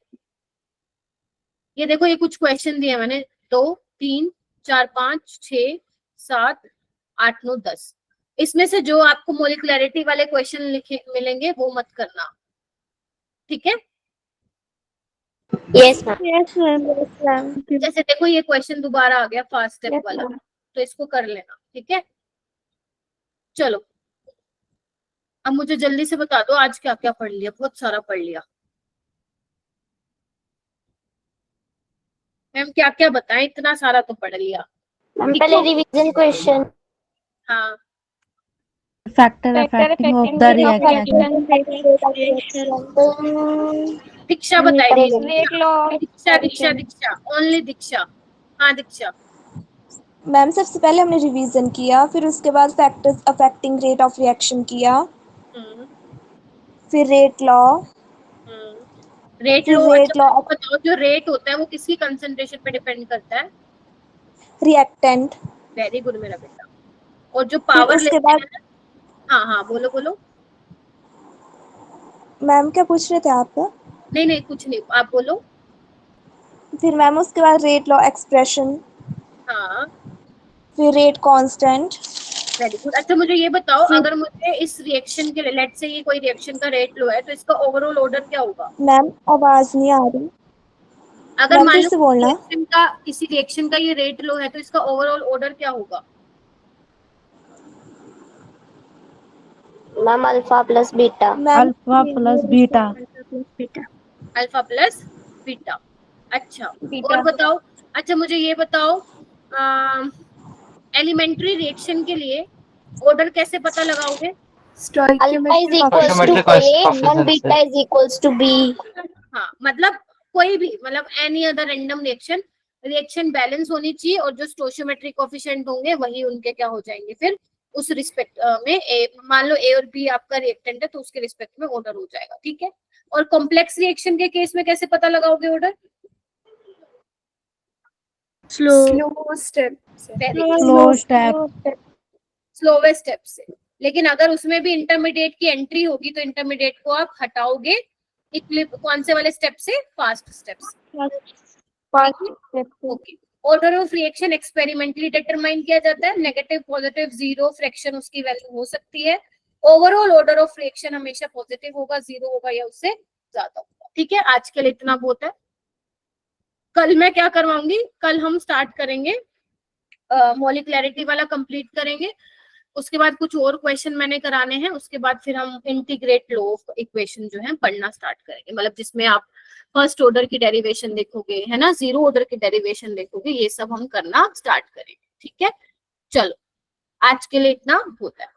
ये देखो, ये कुछ क्वेश्चन दिए मैंने, 2 3 4 5 6 7 8 9 10। इसमें से जो आपको मोलिकुलरिटी वाले क्वेश्चन लिखे मिलेंगे वो मत करना, ठीक है।
Yes ma'am.
Yes, ma'am. Yes, ma'am.
जैसे देखो ये क्वेश्चन दोबारा आ गया फर्स्ट स्टेप
Yes,
वाला,
ma'am.
तो इसको कर लेना, ठीक है। चलो अब मुझे जल्दी से बता दो आज क्या क्या पढ़ लिया। बहुत सारा पढ़ लिया मैम, क्या क्या बताएं, इतना सारा तो पढ़ लिया।
मैम पहले रिवीजन क्वेश्चन।
हाँ
factor affecting of the reaction.
दीक्षा बताएगी।
Rate law.
दीक्षा दीक्षा दीक्षा, ओनली दीक्षा। हाँ दीक्षा।
मैम सबसे पहले हमने रिवीजन किया, फिर उसके बाद factors affecting rate of reaction किया,
हम्म,
फिर रेट लॉ,
रेट
फिर
लो।
रेट
अच्छा
लॉ
बताओ, जो रेट होता है वो किसकी कंसंट्रेशन पे डिपेंड करता है?
रिएक्टेंट।
वेरी गुड मेरा बेटा। और जो
फिर
पावर
उसके
लेते
बाद
हैं, हाँ हाँ बोलो बोलो।
मैम क्या पूछ रहे थे आप?
नहीं नहीं कुछ नहीं, आप बोलो।
फिर मैम उसके बाद रेट लॉ एक्सप्रेशन,
हाँ
फिर रेट कांस्टेंट।
Very good. अच्छा मुझे ये बताओ, अगर मुझे इस रिएक्शन के लिए, लेट से ये कोई रिएक्शन का रेट लो है, तो इसका ओवरऑल ऑर्डर क्या होगा?
मैम आवाज नहीं आ रही,
अगर
मैम
मान
फिर
लो
से बोलना।
किसी रिएक्शन का ये रेट लो है, तो इसका ओवरऑल ऑर्डर क्या होगा?
Ma'am alpha plus beta.
Ma'am
Alpha plus beta.
Alpha plus beta. अच्छा और बताओ, अच्छा मुझे ये बताओ, एलिमेंट्री रिएक्शन के लिए ऑर्डर कैसे पता लगाओगे?
Alpha
stoichiometric
is equals to
Stoichiometric
A and
coefficient
beta is equals to B।
हाँ मतलब कोई भी, मतलब any other random reaction, reaction balance होनी चाहिए, और जो स्टोइचियोमेट्रिक कोएफिशिएंट होंगे वही उनके क्या हो जाएंगे फिर उस रिस्पेक्ट में। मान लो ए और बी आपका रिएक्टेंट है, तो उसके रिस्पेक्ट में ऑर्डर हो जाएगा, ठीक है। और कॉम्प्लेक्स रिएक्शन के केस में कैसे पता लगाओगे ऑर्डर?
स्लो स्टेप से।
Slow step.
स्लोवेस्ट स्टेप से। लेकिन अगर उसमें भी इंटरमीडिएट की एंट्री होगी, तो इंटरमीडिएट को आप हटाओगे कौन से वाले स्टेप से? फास्ट स्टेप से। Okay. Order of reaction experimentally determine किया जाता है। नेगेटिव, पॉजिटिव, जीरो, फ्रैक्शन उसकी वैल्यू हो सकती है। ओवरऑल ऑर्डर ऑफ रिएक्शन हमेशा पॉजिटिव होगा, जीरो होगा या उससे ज्यादा होगा, ठीक है। आज के लिए इतना बहुत है। कल मैं क्या करवाऊंगी, कल हम स्टार्ट करेंगे मॉलिक्युलरिटी वाला कंप्लीट करेंगे। उसके बाद कुछ और क्वेश्चन मैंने कराने हैं, उसके बाद फिर हम इंटीग्रेट लॉ ऑफ इक्वेशन जो है पढ़ना स्टार्ट करेंगे, मतलब जिसमें आप फर्स्ट ऑर्डर की डेरिवेशन देखोगे, है ना, जीरो ऑर्डर की डेरिवेशन देखोगे, ये सब हम करना स्टार्ट करेंगे, ठीक है। चलो आज के लिए इतना होता है।